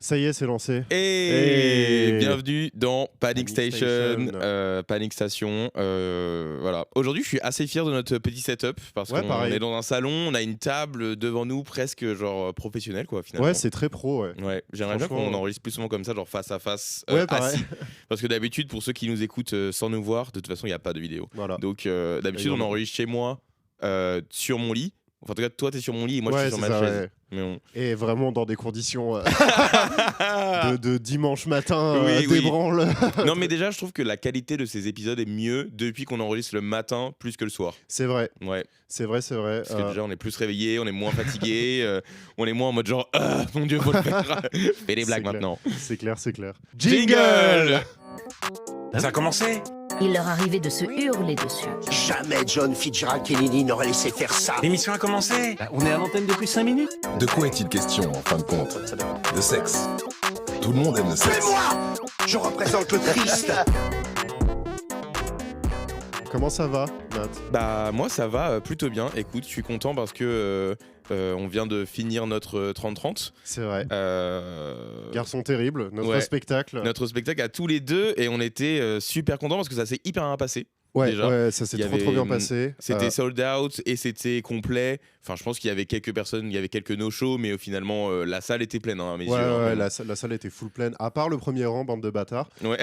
Ça y est, c'est lancé. Et bienvenue dans Panic Panic Station, Station. Panic Station. Voilà. Aujourd'hui, je suis assez fier de notre petit setup parce qu'on pareil. est dans un salon, on a une table devant nous presque genre professionnelle quoi finalement. Ouais, c'est très pro, ouais. Ouais, j'aimerais bien Franchement, qu'on enregistre plus souvent comme ça, genre face à face, Ouais, pareil. assis. Parce que d'habitude, pour ceux qui nous écoutent sans nous voir, de toute façon, il n'y a pas de vidéo. Voilà. Donc d'habitude, Et on enregistre chez moi, sur mon lit. Enfin, en tout cas, toi, t'es sur mon lit et moi, je Ouais, suis sur c'est ma ça, chaise. ouais. Mais bon. Et vraiment dans des conditions de dimanche matin, Oui, oui. débranle. Non, mais déjà, je trouve que la qualité de ces épisodes est mieux depuis qu'on enregistre le matin plus que le soir. C'est vrai, Ouais, c'est vrai, c'est vrai. parce que déjà, on est plus réveillé, on est moins fatigué, on est moins en mode genre, ah, mon Dieu, faut le faire. Fais des blagues clair. maintenant. C'est clair, c'est clair. Jingle. Ça a commencé. Il leur arrivait de se hurler dessus. Jamais John Fitzgerald Kennedy n'aurait laissé faire ça. L'émission a commencé. On est à l'antenne depuis 5 minutes. De quoi est-il question, en fin de compte? De sexe. Tout le monde aime le Mais sexe. moi, je représente le Christ. Comment ça va, Matt? Bah, moi, ça va plutôt bien. Écoute, je suis content parce que on vient de finir notre 30-30. C'est vrai. Euh, Garçon terrible, notre ouais. spectacle. Notre spectacle à tous les deux et on était super contents parce que ça s'est hyper bien passé. Ouais, déjà. ouais, ça s'est Il y trop bien avait, passé. C'était sold out et c'était complet. Enfin, je pense qu'il y avait quelques personnes, il y avait quelques no-shows, mais finalement, la salle était pleine hein, à mes Ouais, yeux. hein, ouais, vraiment. la salle était full pleine. À part le premier rang, bande de bâtards. Ouais.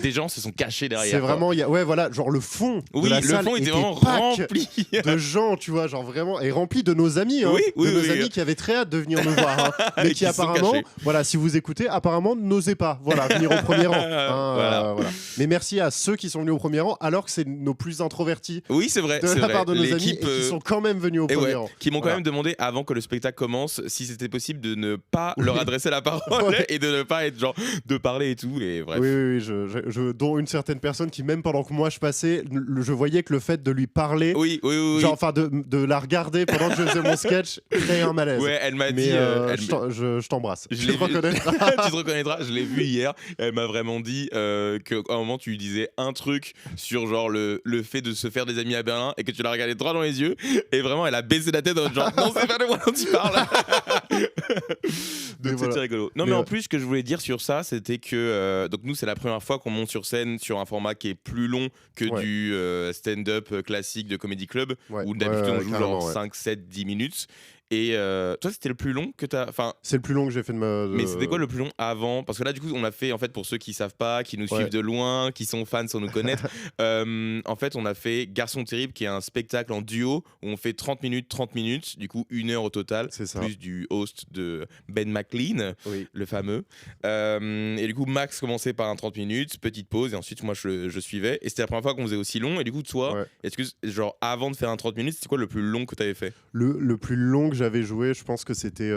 Des gens se sont cachés derrière. C'est quoi. vraiment, ouais, voilà, genre le fond Oui, de la le salle fond était vraiment pack rempli. de gens, tu vois, genre vraiment, et rempli de nos amis, hein, Oui, oui, de nos oui. amis qui avaient très hâte de venir nous voir, hein, mais Et qui qui se sont apparemment, cachés. voilà, si vous écoutez, apparemment n'osaient pas, voilà, venir au premier rang. hein, Voilà. voilà. Mais merci à ceux qui sont venus au premier rang, alors que c'est nos plus introvertis Oui, c'est vrai. de c'est la vrai. part de nos amis et L'équipe, qui sont quand même venus au et premier ouais, rang. qui m'ont quand Voilà. même demandé avant que le spectacle commence si c'était possible de ne pas leur adresser la parole Ouais. et de ne pas être genre de parler et tout et bref. Oui, oui, oui, dont une certaine personne qui, même pendant que moi je passais, je voyais que le fait de lui parler, Oui. genre, enfin, de la regarder pendant que je faisais mon sketch, créait un malaise. Ouais, elle m'a Mais dit. je t'embrasse. Je Tu l'ai te vu. reconnaîtras. Tu te reconnaîtras, je l'ai vu hier. Elle m'a vraiment dit qu'à un moment tu lui disais un truc sur genre le fait de se faire des amis à Berlin et que tu la regardais droit dans les yeux et vraiment elle a baissé la tête en mode genre non c'est pas de moi dont tu parles. Mais Donc voilà. c'était rigolo. Non Mais mais en ouais. plus ce que je voulais dire sur ça c'était que donc nous c'est la première fois qu'on monte sur scène sur un format qui est plus long que Ouais. du stand-up classique de comedy club Ouais. où d'habitude Ouais, on joue carrément, genre ouais. 5, 7, 10 minutes. Et toi c'était le plus long que t'as... Enfin, C'est le plus long que j'ai fait de ma. mais c'était quoi le plus long avant? Parce que là, du coup, on a fait, en fait, pour ceux qui savent pas, qui nous Ouais. suivent de loin, qui sont fans sans nous connaître, en fait, on a fait Garçon Terrible, qui est un spectacle en duo où on fait 30 minutes, du coup, 1 heure au total, C'est ça. plus du host de Ben McLean, Oui. le fameux. Et du coup, Max commençait par un 30 minutes, petite pause, et ensuite, moi, je suivais. Et c'était la première fois qu'on faisait aussi long. Et du coup, toi, Ouais. est-ce que, genre, avant de faire un 30 minutes, c'était quoi le plus long que tu avais fait? Le plus long que j'avais joué, je pense que c'était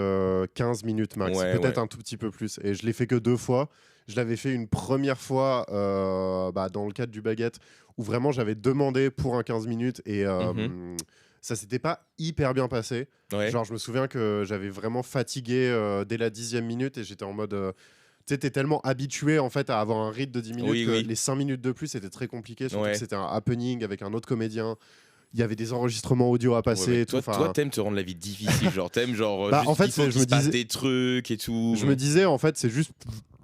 15 minutes max, Ouais, peut-être ouais. un tout petit peu plus. Et je l'ai fait que 2 fois. Je l'avais fait une première fois dans le cadre du Baguette, où vraiment j'avais demandé pour un 15 minutes et ça s'était pas hyper bien passé. Ouais. Genre, je me souviens que j'avais vraiment fatigué dès la 10e minute et j'étais en mode. Tu sais, t'es tellement habitué en fait à avoir un rythme de 10 minutes Oui, que oui. les 5 minutes de plus c'était très compliqué. Surtout Ouais. que c'était un happening avec un autre comédien. Il y avait des enregistrements audio à passer Ouais, mais et tout. toi, Enfin, t'aimes te rendre la vie difficile, genre t'aimes genre Bah, juste en fait, qu'il faut c'est- je qu'il me se passe disais- des trucs et tout. je me disais en fait c'est juste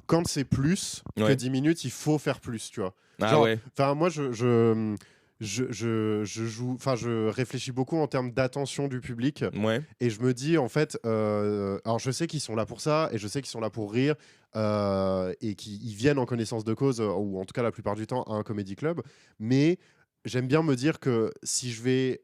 quand c'est plus que Ouais. 10 minutes il faut faire plus, tu vois. Ah genre, ouais. Enfin moi je joue, enfin je réfléchis beaucoup en termes d'attention du public Ouais. et je me dis en fait alors je sais qu'ils sont là pour ça et je sais qu'ils sont là pour rire et qu'ils viennent en connaissance de cause ou en tout cas la plupart du temps à un comédie club, mais j'aime bien me dire que si je vais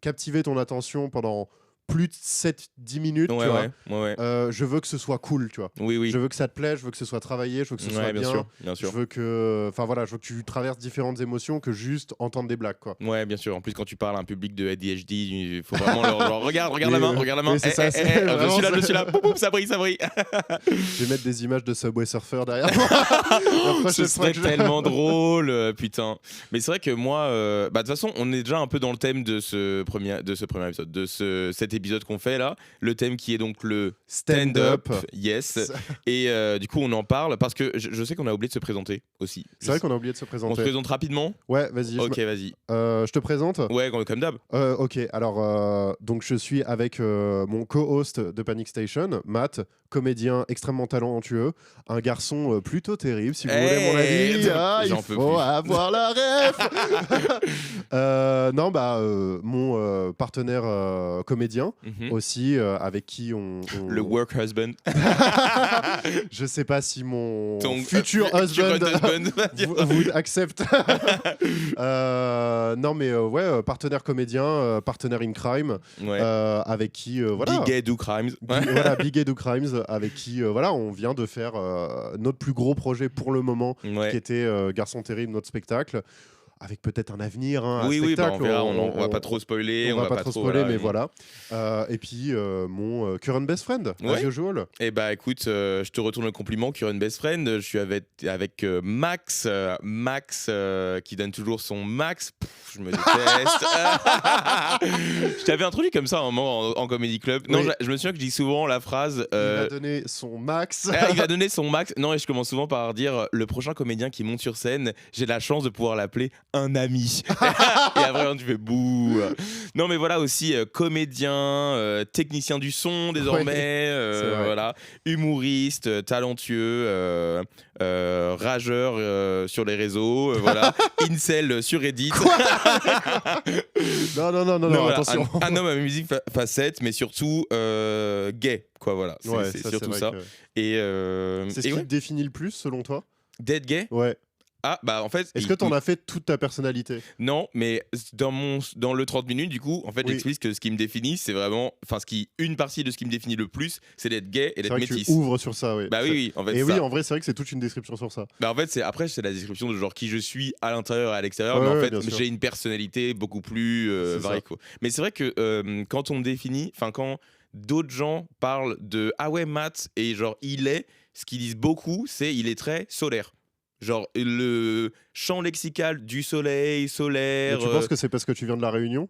captiver ton attention pendant plus de 7-10 minutes, Ouais, tu vois, ouais. je veux que ce soit cool, tu vois. Oui, oui. Je veux que ça te plaise, je veux que ce soit travaillé, je veux que ce soit Ouais, bien. bien sûr, bien Je sûr. veux que, enfin voilà, je veux que tu traverses différentes émotions que juste entendre des blagues, quoi. Ouais, bien sûr. En plus, quand tu parles à un public de ADHD, il faut vraiment leur genre regarde la main, regarde la main. Oui, c'est ça, c'est je vraiment suis là, ça. je suis là. Boum, boum, ça brille, ça brille. Je vais mettre des images de Subway Surfer derrière moi. La prochaine Ce fois serait que je- tellement drôle, putain. Mais c'est vrai que moi, de toute façon, on est déjà un peu dans le thème de ce premier épisode, épisodes qu'on fait là. Le thème qui est donc le Stand-up. stand-up. Yes. Et du coup, on en parle parce que je sais qu'on a oublié de se présenter aussi. C'est vrai qu'on a oublié de se On se présenter. présente rapidement. Ouais, vas-y. Ok, vas-y. Je te présente. Ouais, comme d'hab. Ok, alors donc je suis avec mon co-host de Panic Station, Matt, comédien extrêmement talentueux, un garçon plutôt terrible, si vous voulez mon avis. Ah, il J'en peux faut plus. avoir la ref. Non, mon partenaire comédien Mhm. aussi, avec qui on. Le work husband. Je sais pas si mon Ton futur futur husband husband. vous accepte. Non, mais ouais, partenaire comédien, partenaire in crime, Ouais. avec qui voilà. Big Gay Do Crimes. Voilà, Big Edu Crimes, avec qui voilà, on vient de faire notre plus gros projet pour le moment, qui Ouais. était Garçon Terrible, notre spectacle, avec peut-être un avenir, hein, Oui, un oui, bah, spectacle. on verra. On va pas trop spoiler. on va pas trop spoiler, mais voilà. Et puis mon current best friend, Ouais. as usual. Eh bah écoute, je te retourne le compliment, Current Best Friend. Je suis avec Max, qui donne toujours son max. Pff, je me déteste. Je t'avais introduit comme ça à un moment en Comedy Club. Non, Oui. je me souviens que je dis souvent la phrase. Il va donner son max. Il va donner son max. Non, et je commence souvent par dire le prochain comédien qui monte sur scène, j'ai la chance de pouvoir l'appeler un ami. Et après, tu fais bouh. Non, mais voilà aussi comédien, technicien du son désormais, c'est vrai. voilà, humoriste, talentueux, rageur sur les réseaux, voilà, incel sur Reddit. Non, Non, voilà, attention. un homme à musique facette, mais surtout gay, quoi, voilà. C'est Ouais, c'est ça, surtout vrai ça. que Et, c'est ce et qui ouais, te définit le plus, selon toi? d'être gay. Ouais. Ah, bah en fait. Est-ce que t'en as fait toute ta personnalité? Non, mais dans le 30 minutes, du coup, en fait, Oui. j'explique que ce qui me définit, c'est vraiment. Enfin, une partie de ce qui me définit le plus, c'est d'être gay et C'est d'être vrai que métis. tu ouvres sur ça, oui. Bah oui, oui, en fait. Et c'est oui, ça. en vrai, c'est vrai que c'est toute une description sur ça. Bah en fait, après, c'est la description de genre qui je suis à l'intérieur et à l'extérieur, Ouais, mais en ouais, fait, bien sûr. j'ai une personnalité beaucoup plus C'est variée. ça. Quoi. Mais c'est vrai que quand on me définit, enfin, quand d'autres gens parlent de ah ouais, Matt, et genre il est, ce qu'ils disent beaucoup, c'est il est très solaire. Genre le champ lexical du soleil, Et solaire. tu penses que c'est parce que tu viens de la Réunion?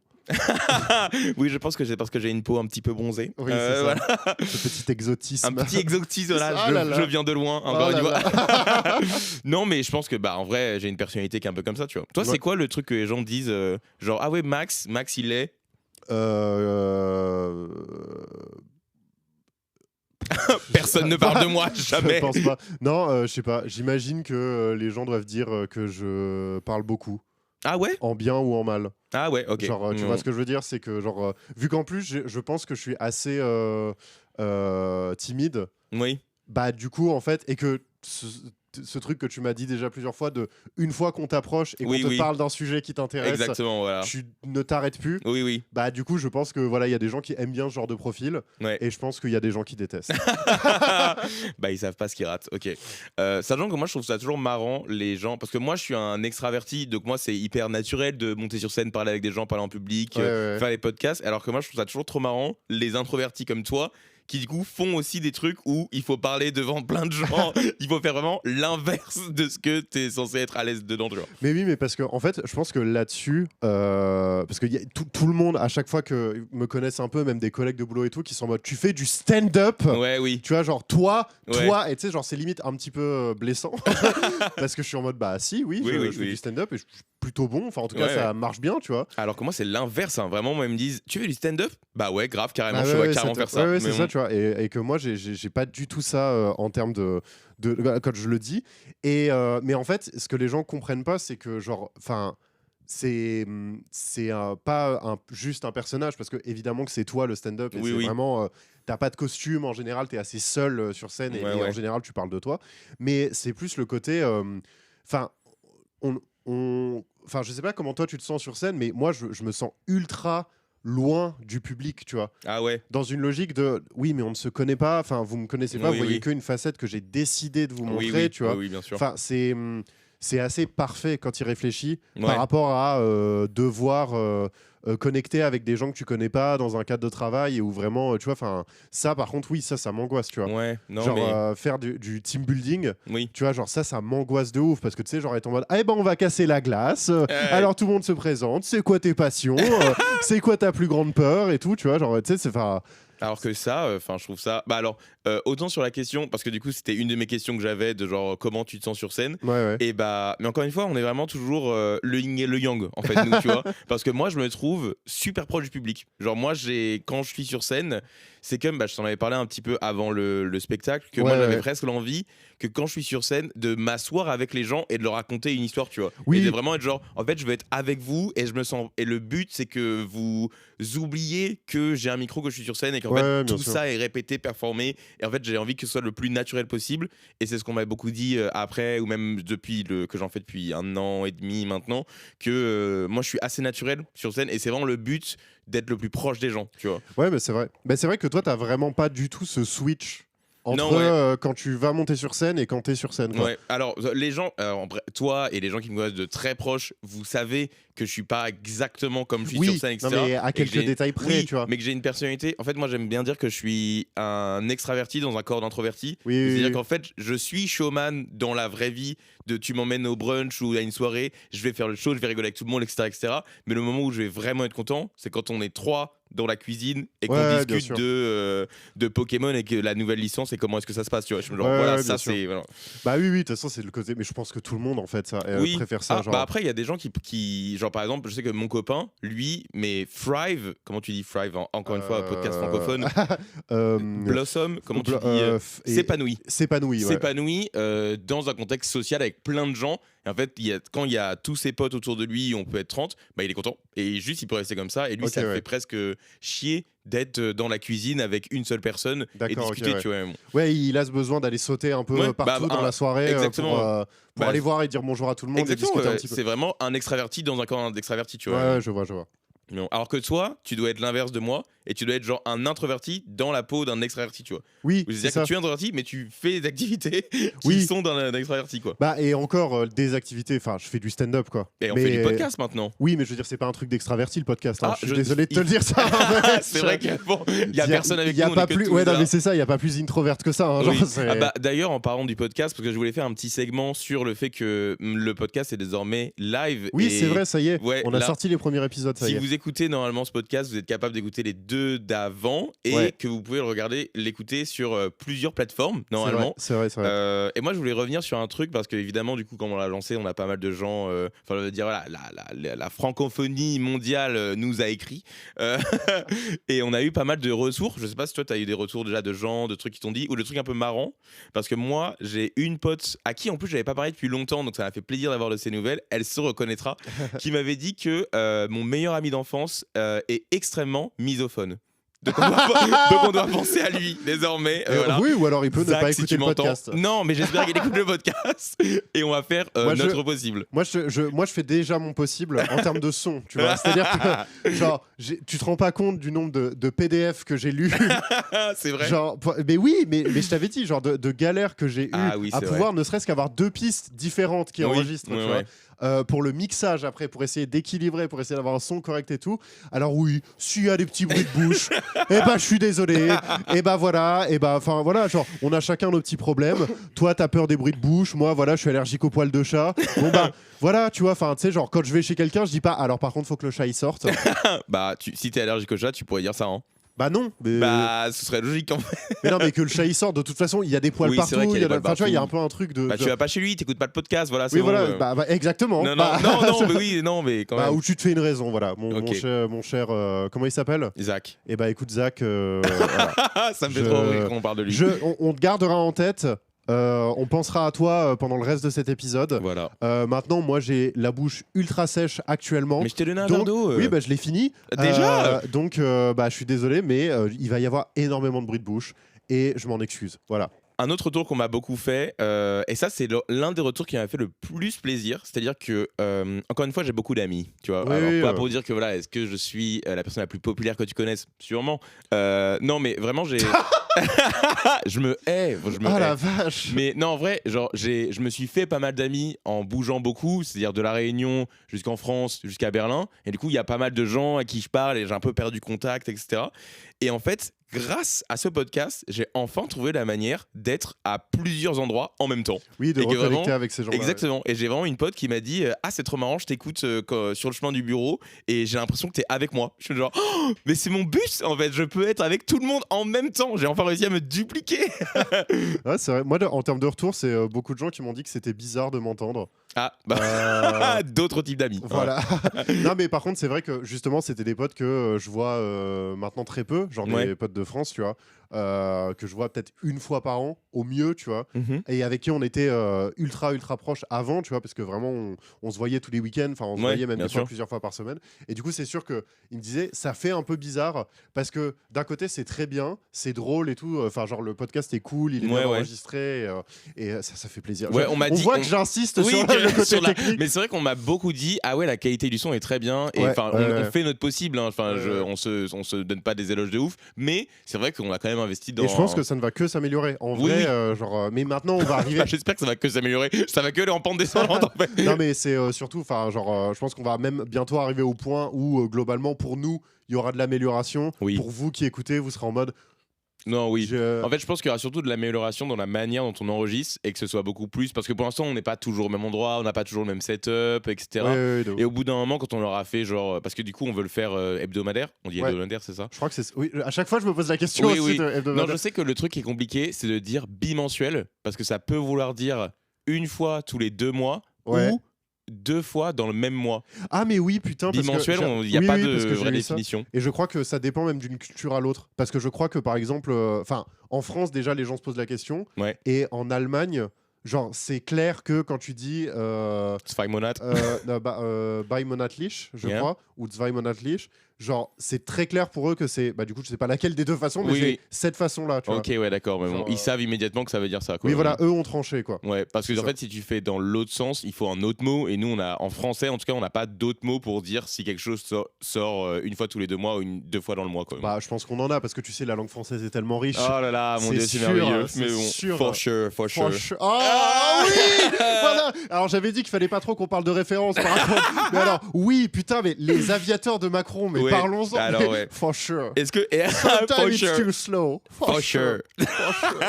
Oui, je pense que c'est parce que j'ai une peau un petit peu bronzée. Oui, c'est ça. Voilà. Ce petit exotisme. Un petit exotisme, voilà, Ah là là. je viens de loin, encore Oh une là fois. là. Non, mais je pense que bah en vrai, j'ai une personnalité qui est un peu comme ça, tu vois. Toi, Ouais. c'est quoi le truc que les gens disent genre ah ouais, Max il est Euh... personne ne parle de moi jamais. Je pense pas. Non, je sais pas. J'imagine que les gens doivent dire que je parle beaucoup, Ah ouais. en bien ou en mal. Ah ouais, OK. Genre, tu vois ce que je veux dire, c'est que genre, vu qu'en plus, je pense que je suis assez timide. Oui. Bah du coup, en fait, et que ce truc que tu m'as dit déjà plusieurs fois, de une fois qu'on t'approche et qu'on Oui, te oui. parle d'un sujet qui t'intéresse, Exactement, voilà. tu ne t'arrêtes plus. Oui, oui. Bah du coup, je pense que voilà, il y a des gens qui aiment bien ce genre de profil, Ouais. et je pense qu'il y a des gens qui détestent. Bah ils savent pas ce qu'ils ratent. OK. Sachant que moi je trouve ça toujours marrant les gens parce que moi je suis un extraverti, donc moi c'est hyper naturel de monter sur scène, parler avec des gens, parler en public, Ouais, ouais. faire des podcasts, alors que moi je trouve ça toujours trop marrant les introvertis comme toi qui du coup font aussi des trucs où il faut parler devant plein de gens, il faut faire vraiment l'inverse de ce que tu es censé être à l'aise dedans, tu vois. Mais oui, mais parce que en fait, je pense que là-dessus, parce que tout le monde, à chaque fois que me connaissent un peu, même des collègues de boulot et tout, qui sont en mode, tu fais du stand-up. Ouais, oui. Tu vois, genre toi, Ouais. et tu sais, genre c'est limite un petit peu blessant parce que je suis en mode bah si, oui, Oui, je oui, fais oui. du stand-up et je suis plutôt bon. Enfin, en tout cas, Ouais, ça marche bien, tu vois. Alors que moi c'est l'inverse, hein. Vraiment moi ils me disent "Tu fais du stand-up?" Bah ouais, grave, carrément, Ah je ouais, vais ouais, carrément c'est faire ça. ouais, Mais c'est bon. ça, tu vois. Et que moi, j'ai pas du tout ça en termes de quand je le dis. Et mais en fait, ce que les gens comprennent pas, c'est que genre, enfin. C'est pas juste un personnage, parce que évidemment que c'est toi le stand-up, et Oui, c'est oui. vraiment t'as pas de costume en général, t'es assez seul sur scène, et, Ouais, et en ouais. général tu parles de toi, mais c'est plus le côté enfin enfin je sais pas comment toi tu te sens sur scène, mais moi je me sens ultra loin du public, tu vois, Ah ouais. dans une logique de oui mais on ne se connaît pas, enfin vous me connaissez pas, Oui, vous voyez oui. qu'une facette que j'ai décidé de vous Oui, montrer, oui. tu vois. Oui, oui, bien sûr. Enfin, c'est assez parfait quand il réfléchit Ouais. par rapport à devoir connecter avec des gens que tu connais pas dans un cadre de travail et où vraiment, tu vois, enfin, ça par contre, oui, ça m'angoisse, tu vois. Ouais, non, Genre mais. faire du team building, Oui. tu vois, genre ça m'angoisse de ouf parce que tu sais, genre être en mode, eh ben on va casser la glace, alors tout le monde se présente, c'est quoi tes passions, c'est quoi ta plus grande peur et tout, tu vois, genre, tu sais, c'est enfin. Alors que ça, enfin, je trouve ça. Bah alors, autant sur la question, parce que du coup, c'était une de mes questions que j'avais de genre comment tu te sens sur scène. Ouais. Et bah, mais encore une fois, on est vraiment toujours le yin et le yang en fait, nous, tu vois. Parce que moi, je me trouve super proche du public. Genre moi, quand je suis sur scène, c'est comme, bah, je t'en avais parlé un petit peu avant le spectacle, que moi j'avais presque l'envie que quand je suis sur scène, de m'asseoir avec les gens et de leur raconter une histoire, tu vois. Oui. Et de vraiment être genre, en fait, je veux être avec vous et je me sens. Et le but, c'est que vous oubliez que j'ai un micro, que je suis sur scène et qu'en fait bien tout sûr. ça est répété, performé. Et en fait, j'ai envie que ce soit le plus naturel possible. Et c'est ce qu'on m'a beaucoup dit après, ou même depuis que j'en fais depuis 1 an et demi maintenant, que moi je suis assez naturel sur scène et c'est vraiment le but d'être le plus proche des gens, tu vois. Ouais, mais c'est vrai. Mais c'est vrai que toi, t'as vraiment pas du tout ce switch entre Non, ouais. quand tu vas monter sur scène et quand t'es sur scène, quoi. Ouais, alors les gens, toi et les gens qui me connaissent de très proche, vous savez que je suis pas exactement comme je suis sur scène, etc. Non, mais à Et que quelques j'ai- détails près, oui, tu vois. mais que j'ai une personnalité. En fait, moi, j'aime bien dire que je suis un extraverti dans un corps d'introverti. Oui, C'est-à-dire oui. qu'en fait, je suis showman dans la vraie vie. De tu m'emmènes au brunch ou à une soirée, je vais faire le show, je vais rigoler avec tout le monde, etc., etc. Mais le moment où je vais vraiment être content, c'est quand on est 3 dans la cuisine et qu'on Ouais, bien discute sûr. de Pokémon et que la nouvelle licence et comment est-ce que ça se passe, tu vois. Je suis genre, Ouais, voilà, ouais, ça bien sûr. c'est. Voilà. Bah oui, de toute façon, c'est le côté. Mais je pense que tout le monde, en fait, ça, Oui. préfère ça. Ah, Genre. bah après, il y a des gens qui. Genre, par exemple, je sais que mon copain, lui, mais Thrive, comment tu dis Thrive encore une fois, podcast francophone. Blossom, comment tu dis S'épanouit. S'épanouit, ouais. S'épanouit dans un contexte social avec plein de gens. Et en fait, quand il y a tous ses potes autour de lui, on peut être 30, bah, il est content. Et juste, il peut rester comme ça. Et lui, Ok, ça le ouais. fait presque chier d'être dans la cuisine avec une seule personne et D'accord, ok, discuter, ouais. tu vois. Ouais, il a ce besoin d'aller sauter un peu Ouais, partout bah, dans la soirée exactement. pour Bah, aller voir et dire bonjour à tout le monde Exactement, et discuter un ouais, petit peu. c'est vraiment un extraverti dans un corps d'extraverti, tu vois. Ouais, je vois. Non. Alors que toi, tu dois être l'inverse de moi et tu dois être genre un introverti dans la peau d'un extraverti, tu vois. Oui, c'est C'est-à-dire ça. que tu es introverti, mais tu fais des activités qui Oui. sont d'un extraverti, quoi. Bah, et encore des activités. Enfin, je fais du stand-up, quoi. Et on Mais- fait du podcast maintenant. Oui, mais je veux dire, c'est pas un truc d'extraverti le podcast. hein. Ah, Je suis désolé de te le dire ça. C'est vrai qu'il y a personne avec y a nous. pas on est que plus. tous Ouais, non, là. mais c'est ça. Il y a pas plus introverte que ça. hein, Oui. genre, c'est- Ah bah, d'ailleurs, en parlant du podcast, parce que je voulais faire un petit segment sur le fait que le podcast est désormais live. Oui, et c'est vrai. Ça y est. Ouais, On a là- sorti les premiers épisodes. Ça Si y est. vous écoutez normalement ce podcast, vous êtes capable d'écouter les 2 d'avant et Ouais. que vous pouvez le regarder, l'écouter sur plusieurs plateformes C'est normalement. vrai. C'est vrai. Et moi, je voulais revenir sur un truc parce qu'évidemment, du coup, quand on l'a lancé, on a pas mal de gens. Enfin, je veux dire, voilà, la francophonie mondiale nous a écrit. Euh, et on a eu pas mal de retours. Je sais pas si toi, tu as eu des retours déjà de gens, de trucs qui t'ont dit, ou de trucs un peu marrants. Parce que moi, j'ai une pote à qui, en plus, j'avais pas parlé depuis longtemps, donc ça m'a fait plaisir d'avoir de ses nouvelles. Elle se reconnaîtra, qui m'avait dit que mon meilleur ami d'enfance est extrêmement misophone. Donc on doit penser à lui désormais. Voilà. Oui, ou alors il peut ne Zach, pas si écouter tu le m'entends. podcast. Non, mais j'espère qu'il écoute le podcast et on va faire Moi, notre possible. Moi, je fais déjà mon possible en termes de son, tu vois. C'est-à-dire que, genre, tu te rends pas compte du nombre de PDF que j'ai lus. C'est vrai. Genre, mais oui, mais je t'avais dit, genre, de galères que j'ai eu Ah oui, à c'est pouvoir ne serait-ce qu'avoir 2 pistes différentes qui Oui, enregistrent, ouais, tu ouais. vois. Pour le mixage après, pour essayer d'équilibrer, pour essayer d'avoir un son correct et tout. Alors oui, s'il y a des petits bruits de bouche, eh ben je suis désolé. Et ben voilà, enfin voilà, genre on a chacun nos petits problèmes. Toi t'as peur des bruits de bouche, moi voilà, je suis allergique aux poils de chat. Bon bah voilà, tu vois, enfin tu sais genre quand je vais chez quelqu'un, je dis pas alors par contre faut que le chat il sorte. Bah, si t'es allergique au chat, tu pourrais dire ça. Hein. Bah non, mais, Bah, ce serait logique en fait. mais non mais que le chat il sorte. De toute façon, il y a des poils Oui, c'est partout. vrai qu'il y a des enfin, poils tu vois, il y a un partout. peu un truc de. Bah, tu vas pas chez lui, t'écoutes pas le podcast, voilà. C'est Oui bon, voilà, bah, exactement. Non, Bah, non, mais oui, non, mais quand bah, même. où tu te fais une raison, voilà. Mon Ok. cher comment il s'appelle? Zach. Eh bah écoute Zach, voilà. Ça me fait Je- trop rire quand on parle de lui. On te gardera en tête. On pensera à toi pendant le reste de cet épisode. Voilà. Maintenant, moi, j'ai la bouche ultra sèche actuellement. Mais je t'ai donné un Donc, verre d'eau. Oui, bah, je l'ai fini. Déjà Donc, bah, je suis désolé, mais il va y avoir énormément de bruit de bouche et je m'en excuse. Voilà. un autre retour qu'on m'a beaucoup fait, et ça c'est l'un des retours qui m'a fait le plus plaisir, c'est-à-dire que encore une fois j'ai beaucoup d'amis, tu vois. Oui, Alors, oui, pas pour dire que voilà, est-ce que je suis la personne la plus populaire que tu connaisses, sûrement. Non mais vraiment j'ai, je me hais. Ah la vache. Mais non, en vrai, genre, je me suis fait pas mal d'amis en bougeant beaucoup, c'est-à-dire de La Réunion jusqu'en France, jusqu'à Berlin. Et du coup, il y a pas mal de gens à qui je parle et j'ai un peu perdu contact, etc. Et en fait, grâce à ce podcast, j'ai enfin trouvé la manière d'être à plusieurs endroits en même temps. Oui, de Et que reconnecter vraiment- avec ces gens-là. Exactement. Et j'ai vraiment une pote qui m'a dit ah, c'est trop marrant, je t'écoute sur le chemin du bureau et j'ai l'impression que t'es avec moi. Je suis genre oh, mais c'est mon but en fait, je peux être avec tout le monde en même temps. J'ai enfin réussi à me dupliquer. Ouais, c'est vrai. Moi, en termes de retour, c'est beaucoup de gens qui m'ont dit que c'était bizarre de m'entendre. Ah, bah, d'autres types d'amis. Voilà. Non, mais par contre, c'est vrai que justement, c'était des potes que je vois maintenant très peu, genre des Ouais. potes de France, tu vois, que je vois peut-être une fois par an, au mieux, tu vois, Ouais. Mhm. et avec qui on était ultra proches avant, tu vois, parce que vraiment, on se voyait tous les week-ends, enfin, on se Ouais, voyait même bien des fois sûr. plusieurs fois par semaine. Et du coup, c'est sûr qu'il me disait, ça fait un peu bizarre, parce que d'un côté, c'est très bien, c'est drôle et tout, enfin, genre, le podcast est cool, il est Ouais, bien ouais. enregistré, et ça fait plaisir. Ouais, on m'a dit- voit on- que j'insiste Oui, sur que- le côté sur la- technique. Mais c'est vrai qu'on m'a beaucoup dit ah ouais, la qualité du son est très bien et Ouais, enfin ouais. on fait notre possible, hein. Enfin Ouais. on se donne pas des éloges de ouf, mais c'est vrai qu'on a quand même investi dans. Et je pense que ça ne va que s'améliorer. En Oui, vrai, oui. genre, mais maintenant, on va arriver. Bah, j'espère que ça va que s'améliorer, ça va que aller en pente descendante en fait. Non, mais c'est surtout, enfin, genre, je pense qu'on va même bientôt arriver au point où, globalement, pour nous, il y aura de l'amélioration. Oui. Pour vous qui écoutez, vous serez en mode. Non, oui. je- En fait, je pense qu'il y aura surtout de l'amélioration dans la manière dont on enregistre et que ce soit beaucoup plus parce que pour l'instant, on n'est pas toujours au même endroit, on n'a pas toujours le même setup, etc. Ouais, ouais, de ouf. Et au bout d'un moment, quand on l'aura fait, genre, parce que du coup, on veut le faire hebdomadaire, on dit Ouais. hebdomadaire, c'est ça? Je crois que c'est. Oui, à chaque fois, je me pose la question Oui, aussi oui. de Non, hebdomadaire. je sais que le truc qui est compliqué, c'est de dire bimensuel, parce que ça peut vouloir dire une fois tous les 2 mois Ouais. ou 2 fois dans le même mois. Ah, mais oui, putain. parce que Bimensuel, j'ai- il n'y a oui, pas oui, de parce que j'ai vraie lu ça. définition. Et je crois que ça dépend même d'une culture à l'autre. Parce que je crois que, par exemple, enfin, en France, déjà, les gens se posent la question. Ouais. Et en Allemagne, genre, c'est clair que quand tu dis. Zweimonat. Bei monatlich, je Yeah. crois, ou zwei monatlich. Genre, c'est très clair pour eux que c'est. Bah, du coup, je sais pas laquelle des deux façons, mais Oui, c'est oui. cette façon-là, tu vois. Ok, ouais, d'accord. Mais bon, Genre, ils savent immédiatement que ça veut dire ça. Quoi. Oui, voilà, eux ont tranché, quoi. Ouais, parce que C'est en ça. fait, si tu fais dans l'autre sens, il faut un autre mot. Et nous, on a en français, en tout cas, on n'a pas d'autres mots pour dire si quelque chose sort une fois tous les 2 mois ou 2 fois dans le mois. Quoi. Bah, je pense qu'on en a, parce que tu sais, la langue française est tellement riche. Oh là là, mon C'est dieu, c'est sûr, merveilleux. c'est Mais bon, sûr. for sure, for sure. Franche- Ah oui Voilà. Alors j'avais dit qu'il fallait pas trop qu'on parle de référence par rapport. Mais alors oui putain mais les aviateurs de Macron mais Ouais, parlons-en. alors, mais ouais. For sure. Est-ce que. Sometimes For it's sure. too slow. For sure. For sure.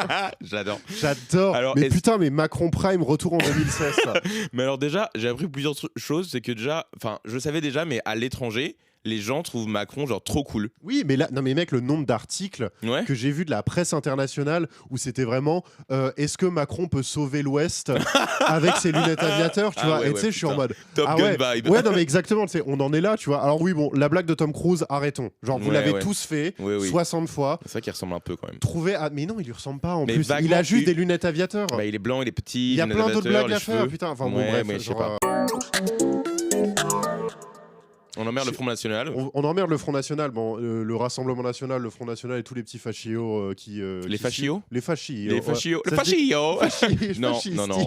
J'adore. J'adore. Alors, Mais est-ce- putain mais Macron Prime retour en 2016. Ça. Mais alors, déjà, j'ai appris plusieurs choses. C'est que déjà, enfin, je le savais déjà, mais à l'étranger, les gens trouvent Macron genre trop cool. Oui mais là non mais mec le nombre d'articles Ouais. que j'ai vu de la presse internationale où c'était vraiment est-ce que Macron peut sauver l'Ouest avec ses lunettes aviateurs tu Ah vois ouais, et tu sais ouais, je suis en putain. mode Top ah Gun ouais. vibe. Ouais, non, mais exactement, tu sais, on en est là, tu vois. Alors, oui, bon, la blague de Tom Cruise, arrêtons. Genre, vous Ouais, l'avez ouais. tous fait, Oui, oui. 60 fois. C'est ça qui ressemble un peu quand même. Trouver. Mais non, il lui ressemble pas en Mais plus. Il a vaguement, juste il- des lunettes aviateurs. Bah, il est blanc, il est petit. il y a les plein d'autres aviateurs, blagues les à faire, cheveux. putain. Enfin, bon, Ouais, bref. mais je sais genre, pas. On emmerde le Front National. on emmerde le Front National, bon, le Rassemblement National, le Front National et tous les petits fascios qui. Les qui fascios suivent. Les fascios. Les ouais. fascios. Ça Les se dit- fascios Non, Fascisti. non, non.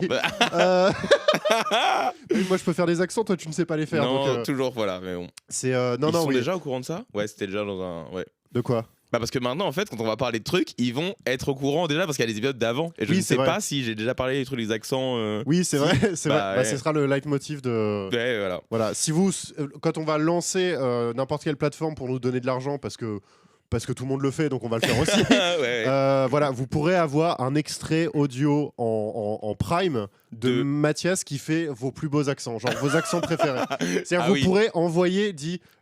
Oui, moi, je peux faire des accents, toi, tu ne sais pas les faire. Non, donc, toujours, voilà. Mais bon. c'est. Non, Ils non, sont oui. déjà au courant de ça? Ouais, c'était déjà dans un. Ouais. De quoi Bah parce que maintenant en fait quand on va parler de trucs ils vont être au courant déjà parce qu'il y a des épisodes d'avant et je Oui, ne c'est sais vrai. pas si j'ai déjà parlé des trucs des accents Oui, c'est vrai. C'est Bah, vrai. Bah, ouais. ce sera le leitmotiv de. ouais voilà. Voilà, si vous, quand on va lancer n'importe quelle plateforme pour nous donner de l'argent, parce que tout le monde le fait, donc on va le faire aussi. Ouais. Voilà, vous pourrez avoir un extrait audio en prime de De- Mathias qui fait vos plus beaux accents, genre vos accents préférés. C'est-à-dire Ah vous oui. pourrez envoyer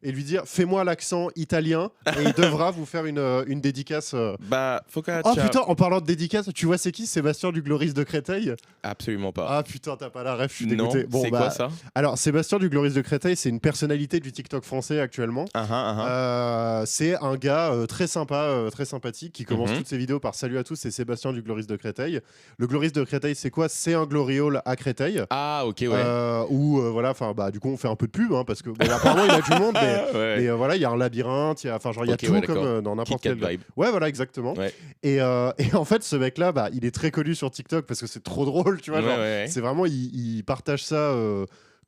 et lui dire fais-moi l'accent italien et il devra vous faire une dédicace. Bah focaccia. Oh putain, en parlant de dédicace, tu vois c'est qui Sébastien du Gloris de Créteil? Absolument pas. Ah putain, t'as pas la ref, je suis non, dégoûté. Bon, c'est bah, quoi ça? alors Sébastien du Gloris de Créteil, c'est une personnalité du TikTok français actuellement. Ah, ah, ah. C'est un gars très sympa, très sympathique, qui commence toutes ses vidéos par salut à tous, c'est Sébastien du Gloris de Créteil. Le Gloris de Créteil, c'est quoi? C'est un Gloriole à Créteil. Ah, ok, ouais. Où voilà, enfin du coup on fait un peu de pub parce que apparemment il y a du monde, mais voilà, il y a un labyrinthe, il y a tout comme dans n'importe quel vibe. Ouais, voilà, exactement. Ouais. Et en fait, ce mec-là, il est très connu sur TikTok parce que c'est trop drôle, tu vois. C'est vraiment, il partage ça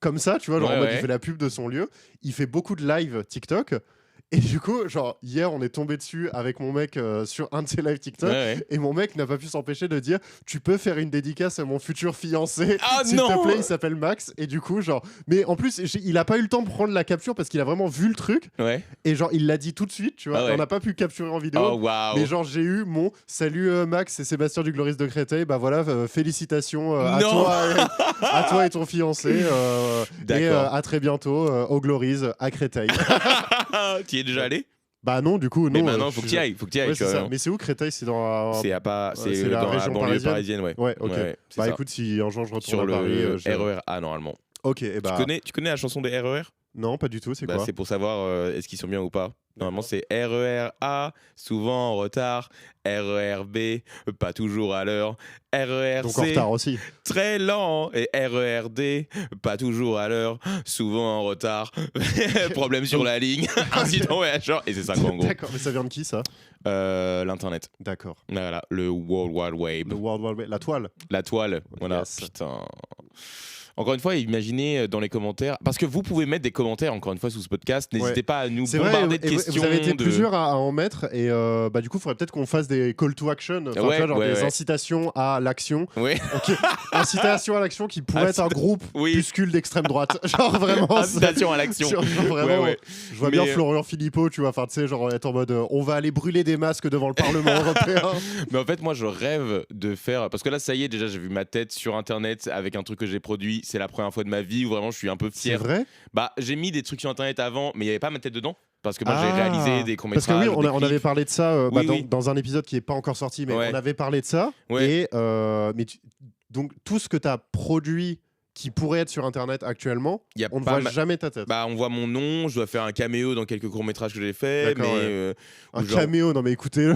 comme ça, tu vois, genre en mode il fait la pub de son lieu. Il fait beaucoup de live TikTok. Et du coup, genre, hier, on est tombé dessus avec mon mec sur un de ses lives TikTok. Et mon mec n'a pas pu s'empêcher de dire tu peux faire une dédicace à mon futur fiancé. S'il te plaît, il s'appelle Max. Et du coup, genre, mais en plus, il a pas eu le temps de prendre la capture parce qu'il a vraiment vu le truc. Et genre, il l'a dit tout de suite, tu vois. On n'a pas pu capturer en vidéo. Mais genre, j'ai eu mon salut Max et Sébastien du Gloris de Créteil. Bah voilà, félicitations à toi et ton fiancé. Et à très bientôt au Gloris à Créteil. Tu y es déjà allé? Bah non, du coup, non. Mais maintenant, faut que tu y ailles. Mais c'est où Créteil? C'est dans c'est la région banlieue parisienne, ouais. Ouais, ok. Bah écoute, si un jour je retourne sur à Paris, le RER A normalement. Ok, et bah. Tu connais la chanson des RER? Non, pas du tout, c'est quoi? C'est pour savoir est-ce qu'ils sont bien ou pas. Normalement, c'est RER A, souvent en retard. RER B, pas toujours à l'heure. RER Donc C, en retard aussi. très lent. Et RER D, pas toujours à l'heure, souvent en retard. Problème sur la ligne. Incident voyageur. Et c'est ça quoi en gros. D'accord, mais ça vient de qui ça? L'internet. D'accord. Voilà, le World Wide Web. Le World Wide Web, la toile. La toile, voilà. Yes. Putain. Encore une fois, imaginez dans les commentaires, parce que vous pouvez mettre des commentaires encore une fois sous ce podcast. N'hésitez pas à nous bombarder de questions. Vous avez été plusieurs à en mettre et du coup, il faudrait peut-être qu'on fasse des call to action, des incitations à l'action. Oui. Okay. Incitation à l'action qui pourrait être un groupe puscule d'extrême droite. Genre vraiment. Incitation à l'action. Vraiment. Je vois bien Florian Philippot, tu vois, enfin tu sais, genre être en mode on va aller brûler des masques devant le Parlement européen. Mais en fait, moi, je rêve de faire, parce que là, ça y est, déjà, j'ai vu ma tête sur Internet avec un truc que j'ai produit. C'est la première fois de ma vie où vraiment je suis un peu fier. C'est vrai? Bah, j'ai mis des trucs sur Internet avant, mais il n'y avait pas ma tête dedans. Parce que moi, j'ai réalisé des courts-métrages. Parce que oui, on avait parlé de ça dans un épisode qui n'est pas encore sorti, mais on avait parlé de ça. Et, donc, tout ce que tu as produit qui pourrait être sur Internet actuellement, on ne voit jamais ta tête. Bah, on voit mon nom, je dois faire un caméo dans quelques courts-métrages que j'ai fait. Mais, un caméo, non mais écoutez,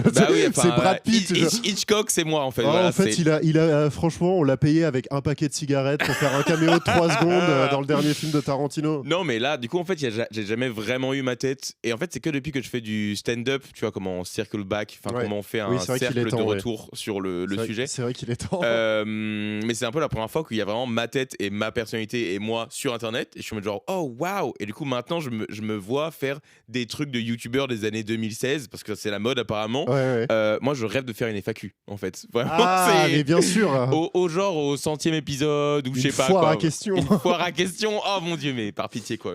c'est Brad Pitt. Hitchcock, c'est moi en fait. En fait, il a franchement, on l'a payé avec un paquet de cigarettes pour faire un caméo de 3 secondes dans le dernier film de Tarantino. Non, mais là, du coup, en fait, j'ai jamais vraiment eu ma tête. Et en fait, c'est que depuis que je fais du stand-up, tu vois, comment on circle back, comment on fait un cercle de retour sur le sujet. C'est vrai qu'il est temps. Mais c'est un peu la première fois qu'il y a vraiment ma tête et ma personnalité et moi sur Internet. Et je suis en mode genre, oh waouh! Et du coup, maintenant, je me vois faire des trucs de youtubeurs des années 2016 parce que c'est la mode apparemment. Moi, je rêve de faire une FAQ en fait. Vraiment, mais bien sûr. Au 100e épisode ou je sais pas quoi. Une foire à questions. Oh mon dieu, mais par pitié quoi.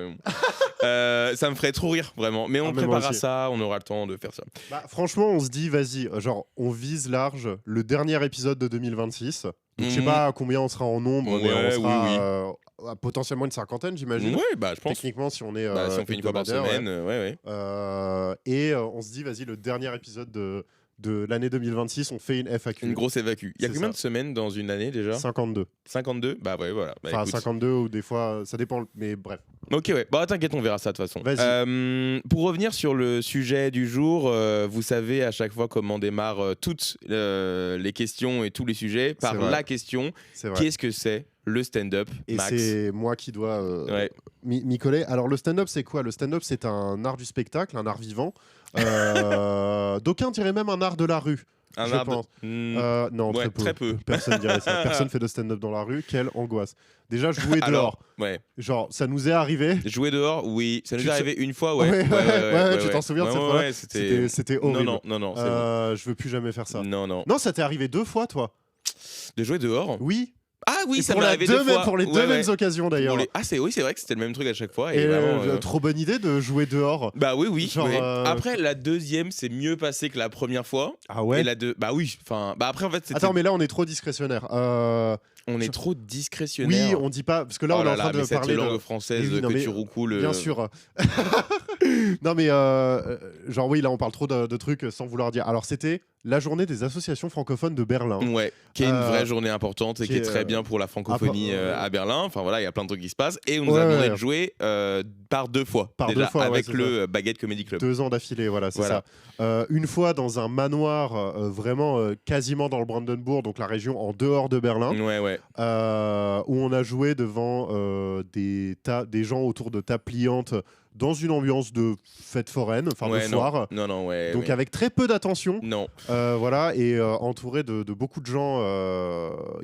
Ça me ferait trop rire vraiment. Mais on préparera ça, on aura le temps de faire ça. Franchement, on se dit, vas-y, genre, on vise large le dernier épisode de 2026. Donc, je sais pas combien on sera en nombre, mais on sera potentiellement une 50aine, j'imagine. Oui, je pense. Techniquement, si on est. Si on fait une fois par semaine, et on se dit, vas-y, le dernier épisode de l'année 2026, on fait une FAQ. Une grosse FAQ. Il y a combien de semaines dans une année déjà? 52. 52? Bah ouais, voilà. Enfin, écoute. 52 ou des fois, ça dépend, mais bref. Ok, ouais. Bah t'inquiète, on verra ça de toute façon. Pour revenir sur le sujet du jour, vous savez à chaque fois comment démarrent toutes les questions et tous les sujets par la question. Qu'est-ce que c'est le stand-up, Max? Et c'est moi qui dois m'y coller. Alors le stand-up, c'est quoi? Le stand-up, c'est un art du spectacle, un art vivant. D'aucuns diraient même un art de la rue. Je pense. Non, très peu. Personne dirait ça. Personne fait de stand-up dans la rue. Quelle angoisse. Déjà, jouer dehors. Genre, ça nous est arrivé. Jouer dehors, oui. Ça nous est arrivé une fois, tu t'en souviens de cette fois? C'était horrible. Non. Je veux plus jamais faire ça. Non, ça t'est arrivé 2 fois, toi? De jouer dehors? Oui. Ah oui, ça m'est arrivé 2 fois. Pour les deux mêmes occasions d'ailleurs. C'est vrai que c'était le même truc à chaque fois. Et trop bonne idée de jouer dehors. Bah oui. Genre, après, la deuxième, c'est mieux passé que la première fois. Ah ouais? Et bah oui. Enfin, après, en fait, c'était... Attends, mais là, on est trop discrétionnaire. On est trop discrétionnaire. Oui, on dit pas... Parce que là, on est en train de parler de langue française que tu roucoules... Bien sûr. Non mais genre oui là on parle trop de trucs sans vouloir dire. Alors c'était la journée des associations francophones de Berlin. Ouais, qui est une vraie journée importante et qui est très bien pour la francophonie à Berlin. Enfin voilà, il y a plein de trucs qui se passent. Et on nous a demandé de jouer par 2 fois. Par déjà, 2 fois, avec ouais, le Baguette Comedy Club. 2 ans d'affilée, voilà, c'est ça. Une fois dans un manoir vraiment quasiment dans le Brandenburg, donc la région en dehors de Berlin, où on a joué devant des gens autour de tables pliantes dans une ambiance de fête foraine, enfin de foire. Donc avec très peu d'attention. Voilà, et entouré de beaucoup de gens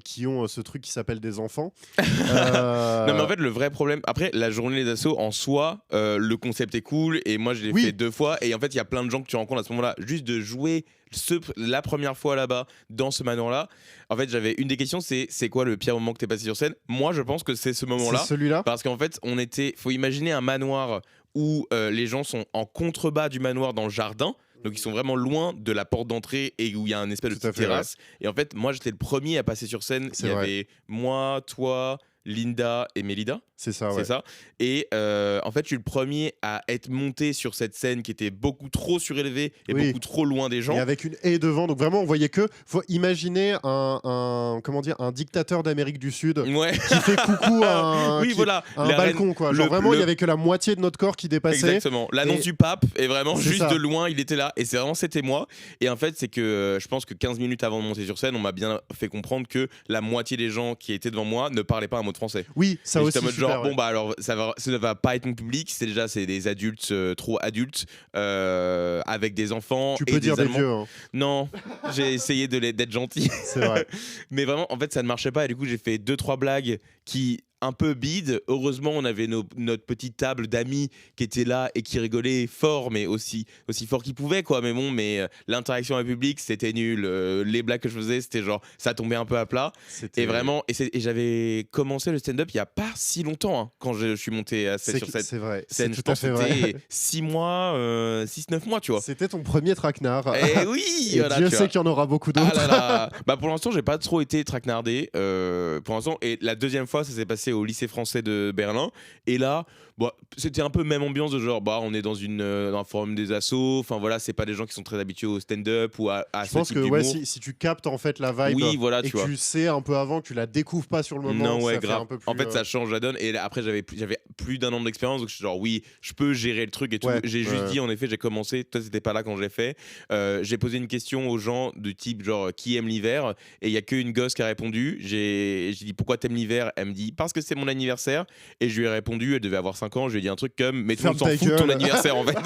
qui ont ce truc qui s'appelle des enfants. Non mais en fait le vrai problème, après la journée des assos en soi, le concept est cool et moi je l'ai fait 2 fois et en fait il y a plein de gens que tu rencontres à ce moment-là, juste de jouer la première fois là-bas dans ce manoir-là. En fait j'avais une des questions, c'est quoi le pire moment que t'es passé sur scène? Moi je pense que c'est ce moment-là. C'est celui-là. Parce qu'en fait faut imaginer un manoir où les gens sont en contrebas du manoir dans le jardin. Donc ils sont vraiment loin de la porte d'entrée et où il y a un espèce de petite terrasse. Et en fait, moi j'étais le premier à passer sur scène. Il y avait moi, toi, Linda et Mélida. C'est ça, C'est ça. Et en fait, je suis le premier à être monté sur cette scène qui était beaucoup trop surélevée et beaucoup trop loin des gens. Et avec une haie devant, donc vraiment, on voyait que. Faut imaginer un dictateur d'Amérique du Sud qui fait coucou à un balcon, quoi. Genre vraiment, il y avait que la moitié de notre corps qui dépassait. Exactement. L'annonce du pape est vraiment juste de loin, il était là. Et c'est vraiment, c'était moi. Et en fait, c'est que je pense que 15 minutes avant de monter sur scène, on m'a bien fait comprendre que la moitié des gens qui étaient devant moi ne parlaient pas un mot de français. Oui, ça aussi. Bon bah alors ça ne va pas être mon public, c'est des adultes trop adultes avec des enfants. Tu peux dire des vieux. Hein. Non, j'ai essayé d'être gentil. C'est vrai. Mais vraiment en fait ça ne marchait pas et du coup j'ai fait 2-3 blagues qui un peu bide. Heureusement, on avait notre petite table d'amis qui était là et qui rigolait fort, mais aussi fort qu'ils pouvaient, quoi. Mais bon, l'interaction avec le public, c'était nul. Les blagues que je faisais, c'était genre, ça tombait un peu à plat. Et vraiment, et j'avais commencé le stand-up il y a pas si longtemps, hein, quand je suis monté sur cette scène. C'est tout à fait vrai. 6 mois, 6-9 mois, tu vois. C'était ton premier traquenard. Et oui, et voilà, Dieu sait qu'il y en aura beaucoup d'autres. Ah là là. Bah pour l'instant, j'ai pas trop été traquenardé. Pour l'instant, et la deuxième fois, ça s'est passé au lycée français de Berlin et là c'était un peu même ambiance de genre on est dans un forum des assos, enfin voilà, c'est pas des gens qui sont très habitués au stand-up ou à je pense que si tu captes en fait la vibe et que tu sais un peu avant, que tu la découvres pas sur le moment, non, ça grave. fait un peu plus, en fait ça change la donne et après j'avais plus d'1 an d'expérience, donc je suis genre oui je peux gérer le truc et tout. J'ai juste dit en effet, j'ai commencé, toi c'était pas là quand j'ai fait, j'ai posé une question aux gens du type genre qui aime l'hiver et il y a qu'une gosse qui a répondu. J'ai dit pourquoi t'aimes l'hiver, elle me dit parce que c'est mon anniversaire et je lui ai répondu, elle devait avoir 5 ans, je lui ai dit un truc comme mais tout le monde s'en fout de ton anniversaire en fait.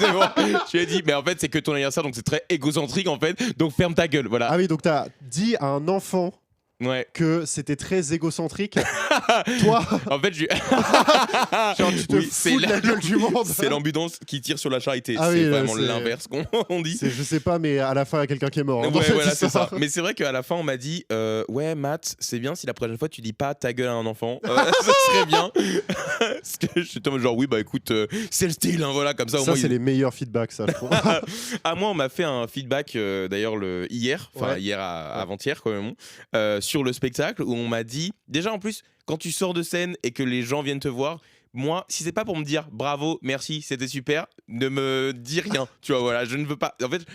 Je lui ai dit mais en fait c'est que ton anniversaire donc c'est très égocentrique en fait, donc ferme ta gueule, voilà. Ah oui, donc t'as dit à un enfant que c'était très égocentrique. Toi en fait genre, tu te fous de la gueule du monde. C'est l'ambulance qui tire sur la charité. Ah c'est vraiment l'inverse qu'on dit. Je sais pas, mais à la fin il y a quelqu'un qui est mort. Ouais, voilà, c'est ça. Mais c'est vrai qu'à la fin on m'a dit ouais Matt, c'est bien si la prochaine fois tu dis pas ta gueule à un enfant, ça serait bien. Parce que je suis genre oui bah écoute, c'est le style, hein, voilà, comme ça. Ça c'est les meilleurs feedbacks, ça je trouve. Moi on m'a fait un feedback d'ailleurs hier avant-hier quand même, sur le spectacle où on m'a dit déjà en plus quand tu sors de scène et que les gens viennent te voir, moi, si c'est pas pour me dire bravo, merci, c'était super, ne me dis rien. Tu vois, voilà, je ne veux pas. En fait,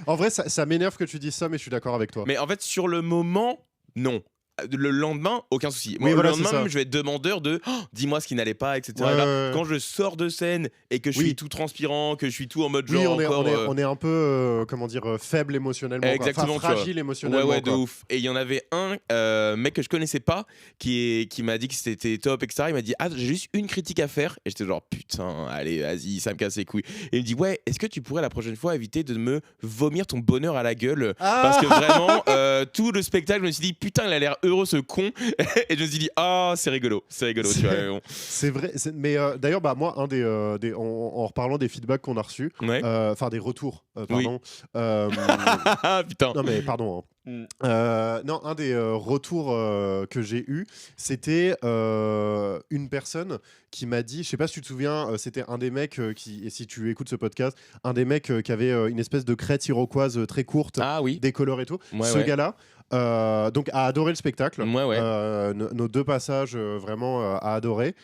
en vrai, ça m'énerve que tu dises ça, mais je suis d'accord avec toi. Mais en fait, sur le moment, non. Le lendemain, aucun souci. Oui, le lendemain, même, je vais être demandeur de dis-moi ce qui n'allait pas, etc. Quand je sors de scène et que je suis tout transpirant, que je suis tout en mode genre. On est un peu, faible émotionnellement. Exactement, fragile émotionnellement. Ouais, de ouf. Et il y en avait un mec que je connaissais pas qui m'a dit que c'était top, etc. Il m'a dit j'ai juste une critique à faire. Et j'étais genre putain, allez, vas-y, ça me casse les couilles. Et il me dit ouais, est-ce que tu pourrais la prochaine fois éviter de me vomir ton bonheur à la gueule, parce que vraiment, tout le spectacle, je me suis dit putain, il a l'air heureux ce con. Et je me suis dit c'est rigolo, tu vois. Bon. C'est vrai, mais d'ailleurs moi en reparlant des feedbacks qu'on a reçus, enfin des retours, pardon. Putain. Non mais pardon. Non, un des retours que j'ai eu, c'était une personne qui m'a dit, je sais pas si tu te souviens, c'était un des mecs et si tu écoutes ce podcast, un des mecs qui avait une espèce de crête iroquoise très courte, décolorée et tout. Ce gars-là donc a adoré le spectacle. Nos 2 passages vraiment a adoré.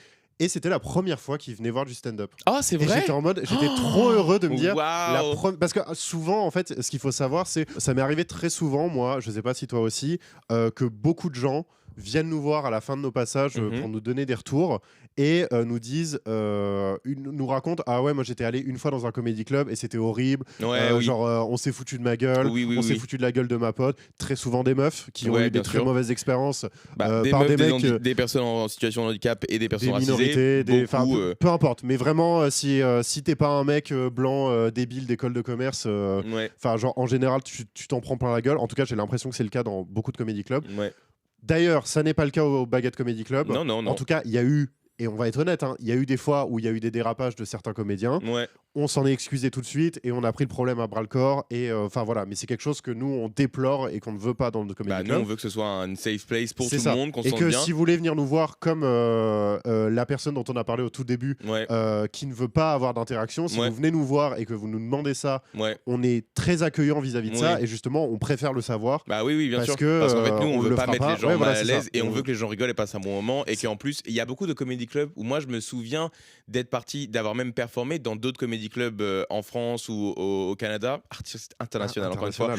Et c'était la première fois qu'il venait voir du stand-up. Ah, c'est Et vrai. j'étais trop heureux de me dire. Waouh. Parce que souvent, en fait, ce qu'il faut savoir, c'est. Ça m'est arrivé très souvent, moi, je sais pas si toi aussi, que beaucoup de gens viennent nous voir à la fin de nos passages pour nous donner des retours et nous disent, nous racontent ah ouais, moi j'étais allé une fois dans un comédie club et c'était horrible. Ouais, oui. Genre, on s'est foutu de ma gueule, on s'est foutu de la gueule de ma pote. Très souvent des meufs qui ont eu des bien très sûr. mauvaises expériences Des par meufs, des mecs. des personnes en situation de handicap et des personnes Des racisées. minorités, Beaucoup, peu importe. Mais vraiment, si t'es pas un mec blanc débile d'école de commerce, Ouais. genre en général, tu t'en prends plein la gueule. En tout cas, j'ai l'impression que c'est le cas dans beaucoup de comédie clubs. Ouais. D'ailleurs, ça n'est pas le cas au Baguette Comedy Club. Non. En tout cas, il y a eu, et on va être honnête, il y a eu des fois où il y a eu des dérapages de certains comédiens. Ouais. On s'en est excusé tout de suite et on a pris le problème à bras le corps. Et enfin voilà, mais c'est quelque chose que nous on déplore et qu'on ne veut pas dans le comédie Nous, club. on veut que ce soit un safe place pour C'est tout ça. le monde, qu'on se Et sente que bien. si vous voulez venir nous voir comme la personne dont on a parlé au tout début, Ouais. qui ne veut pas avoir d'interaction, si Ouais. vous venez nous voir et que vous nous demandez ça, Ouais. on est très accueillant vis-à-vis de ça. Oui. Et justement, on préfère le savoir. Bah oui, bien Parce sûr. que, Parce qu'en fait, nous, on on veut le pas fera mettre pas. les gens Ouais, mal voilà, à c'est l'aise ça. et on veut que les gens rigolent et passent un bon moment. Et qu'en plus, il y a beaucoup de comédie clubs où moi, je me souviens d'être parti, d'avoir même performé dans d'autres comédie clubs en France ou au Canada, artiste international encore une fois.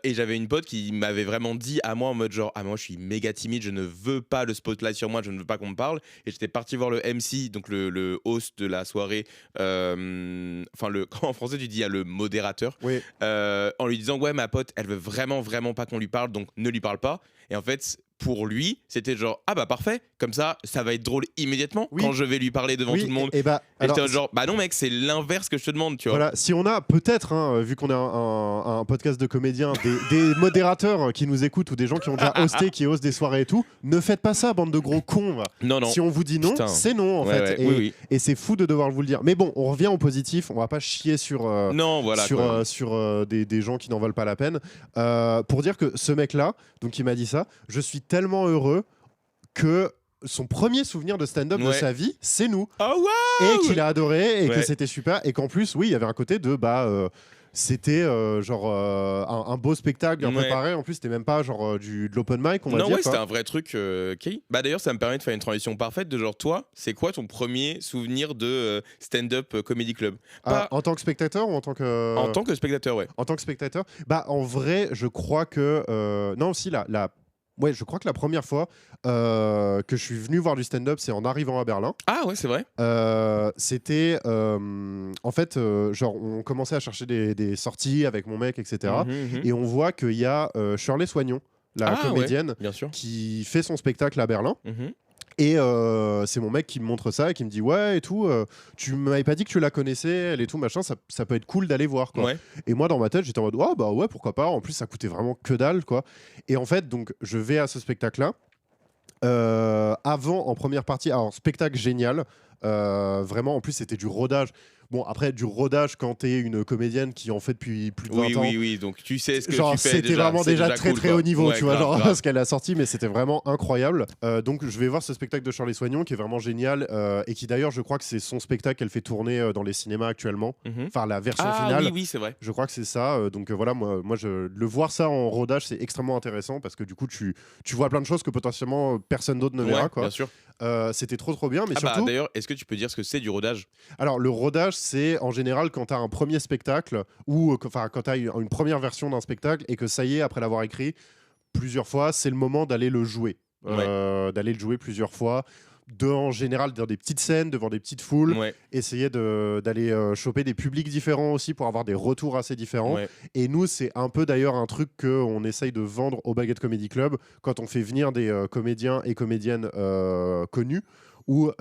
Et j'avais une pote qui m'avait vraiment dit à moi en mode genre, ah, moi, je suis méga timide, je ne veux pas le spotlight sur moi, je ne veux pas qu'on me parle. Et j'étais parti voir le MC, donc le host de la soirée, en français, tu dis, il y a le modérateur. Oui. En lui disant ouais, ma pote elle veut vraiment pas qu'on lui parle, donc ne lui parle pas. Et en fait pour lui c'était genre ah bah parfait, comme ça va être drôle immédiatement quand je vais lui parler devant tout le monde. Et bah, et j'étais genre bah non mec, c'est l'inverse que je te demande, tu vois. Voilà, si on a peut-être, vu qu'on a un podcast de comédiens, des modérateurs qui nous écoutent ou des gens qui ont déjà hosté, qui hostent des soirées et tout, ne faites pas ça, bande de gros cons. Va. Non. Si on vous dit non, Putain. c'est non en fait. Ouais, oui. Et c'est fou de devoir vous le dire. Mais bon, on revient au positif, on va pas chier sur, Non, voilà, quoi. sur des gens qui n'en valent pas la peine. Pour dire que ce mec-là, donc il m'a dit ça, je suis tellement heureux que son premier souvenir de stand-up de sa vie, c'est nous. Oh wow. Et qu'il a adoré et que c'était super. Et qu'en plus, oui, il y avait un côté de c'était un beau spectacle bien préparé. En plus, c'était même pas genre de l'open mic, on va dire. Non, ouais, c'était un vrai truc. Bah d'ailleurs, ça me permet de faire une transition parfaite de genre toi, c'est quoi ton premier souvenir de stand-up comedy club? En tant que spectateur ou en tant que En tant que spectateur, ouais. En tant que spectateur, bah en vrai, je crois que non aussi ouais, je crois que la première fois que je suis venu voir du stand-up, c'est en arrivant à Berlin. Ah ouais, c'est vrai. C'était en fait, genre on commençait à chercher des sorties avec mon mec, etc. Et on voit qu'il y a Shirley Soignon, la comédienne, bien sûr, qui fait son spectacle à Berlin. Et c'est mon mec qui me montre ça et qui me dit ouais et tout, tu m'avais pas dit que tu la connaissais, elle et tout machin, ça peut être cool d'aller voir quoi. Et moi dans ma tête j'étais en mode oh, bah ouais pourquoi pas, en plus ça coûtait vraiment que dalle quoi. Et en fait donc je vais à ce spectacle là, avant en première partie, alors spectacle génial, vraiment en plus c'était du rodage. Bon, après, du rodage quand t'es une comédienne qui en fait depuis plus de 20 ans. Oui, donc tu sais ce que genre, tu fais. C'était vraiment déjà très cool, très quoi. haut niveau, tu vois, grave, genre grave. ce qu'elle a sorti, mais c'était vraiment incroyable. Donc, je vais voir ce spectacle de Shirley Soignon qui est vraiment génial et qui d'ailleurs, je crois que c'est son spectacle qu'elle fait tourner dans les cinémas actuellement. Enfin, la version finale. Oui, c'est vrai. Je crois que c'est ça. Donc, voilà, moi le voir ça en rodage, c'est extrêmement intéressant parce que du coup, tu vois plein de choses que potentiellement personne d'autre ne verra, quoi. Bien sûr. C'était trop bien, mais surtout. D'ailleurs, est-ce que tu peux dire ce que c'est du rodage? Alors, le rodage, c'est en général quand tu as un premier spectacle ou quand tu as une première version d'un spectacle et que ça y est, après l'avoir écrit plusieurs fois, c'est le moment d'aller le jouer. D'aller le jouer plusieurs fois. En général, dans des petites scènes, devant des petites foules. Essayer d'aller choper des publics différents aussi pour avoir des retours assez différents. Et nous, c'est un peu d'ailleurs un truc qu'on essaye de vendre au Baguette Comedy Club quand on fait venir des comédiens et comédiennes connus. Ou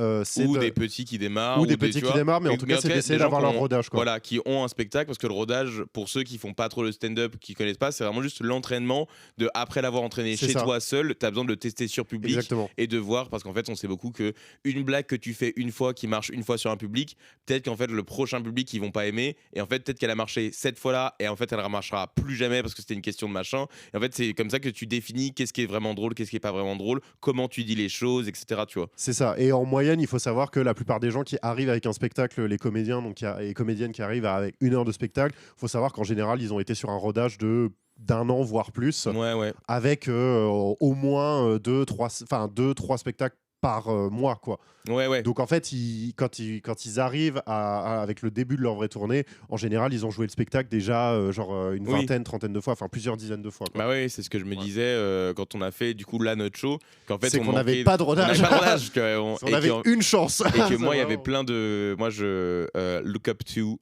des petits qui démarrent. Ou des petits qui démarrent, mais en tout cas, c'est d'essayer d'avoir leur rodage. Quoi. Voilà, qui ont un spectacle, parce que le rodage, pour ceux qui font pas trop le stand-up, qui connaissent pas, c'est vraiment juste l'entraînement de, après l'avoir entraîné chez toi seul, tu as besoin de le tester sur public. Exactement. Et de voir, parce qu'en fait, on sait beaucoup qu'une blague que tu fais une fois, qui marche une fois sur un public, peut-être qu'en fait, le prochain public, ils vont pas aimer. Et en fait, peut-être qu'elle a marché cette fois-là, et en fait, elle ne remarchera plus jamais parce que c'était une question de machin. Et en fait, c'est comme ça que tu définis qu'est-ce qui est vraiment drôle, qu'est-ce qui est pas vraiment drôle, comment tu dis les choses, etc. Tu vois. C'est ça. Et en moyenne, il faut savoir que la plupart des gens qui arrivent avec un spectacle, les comédiens donc et comédiennes qui arrivent avec 1 heure de spectacle, il faut savoir qu'en général, ils ont été sur un rodage d'un an, voire plus, avec au moins 2-3 spectacles par mois, quoi. Ouais. Donc en fait, quand ils arrivent avec le début de leur vraie tournée, en général, ils ont joué le spectacle déjà une vingtaine, trentaine de fois, enfin plusieurs dizaines de fois, quoi. Bah oui, c'est ce que je me disais quand on a fait du coup là notre show, qu'en fait C'est on qu'on n'avait manquait- pas de on avait rodage. pas de rodage, On avait une chance. et que moi il y C'est avait vraiment- plein de moi je look up to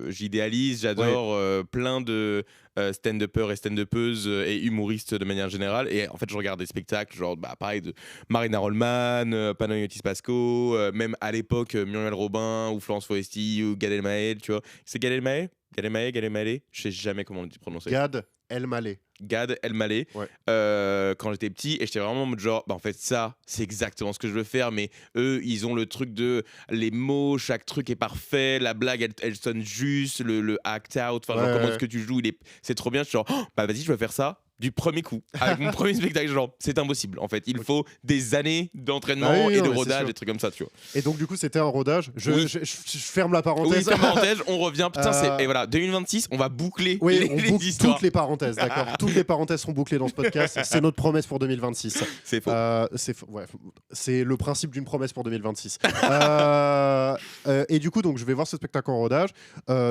j'idéalise, j'adore plein de stand-uppers et stand-uppeuses et humoristes de manière générale, et en fait je regarde des spectacles genre pareil de Marina Rollman, Panayotis Pasco, même à l'époque Muriel Robin ou Florence Foresti ou Gad Elmaleh, tu vois. C'est Gad Elmaleh, je sais jamais comment le prononcer. Gad Elmaleh. Gad Elmaleh, Ouais. quand j'étais petit, et j'étais vraiment en mode genre en fait ça c'est exactement ce que je veux faire, mais eux ils ont le truc de les mots, chaque truc est parfait, la blague elle sonne juste, le act out, enfin genre comment est-ce que tu joues, c'est trop bien, je suis genre bah vas-y je vais faire ça du premier coup avec mon premier spectacle, genre c'est impossible en fait, il faut des années d'entraînement Ah oui, et non, de mais c'est rodage, sûr. des trucs comme ça, tu vois. Et donc du coup c'était un rodage. Oui. Je ferme la Oui, parenthèse. comme parenthèse, on revient, putain Euh, et voilà 2026 on va boucler Oui, on les boucle histoires. toutes les parenthèses, d'accord. Toutes les parenthèses seront bouclées dans ce podcast. C'est notre promesse pour 2026. C'est faux. C'est le principe d'une promesse pour 2026. Et du coup, donc, je vais voir ce spectacle en rodage.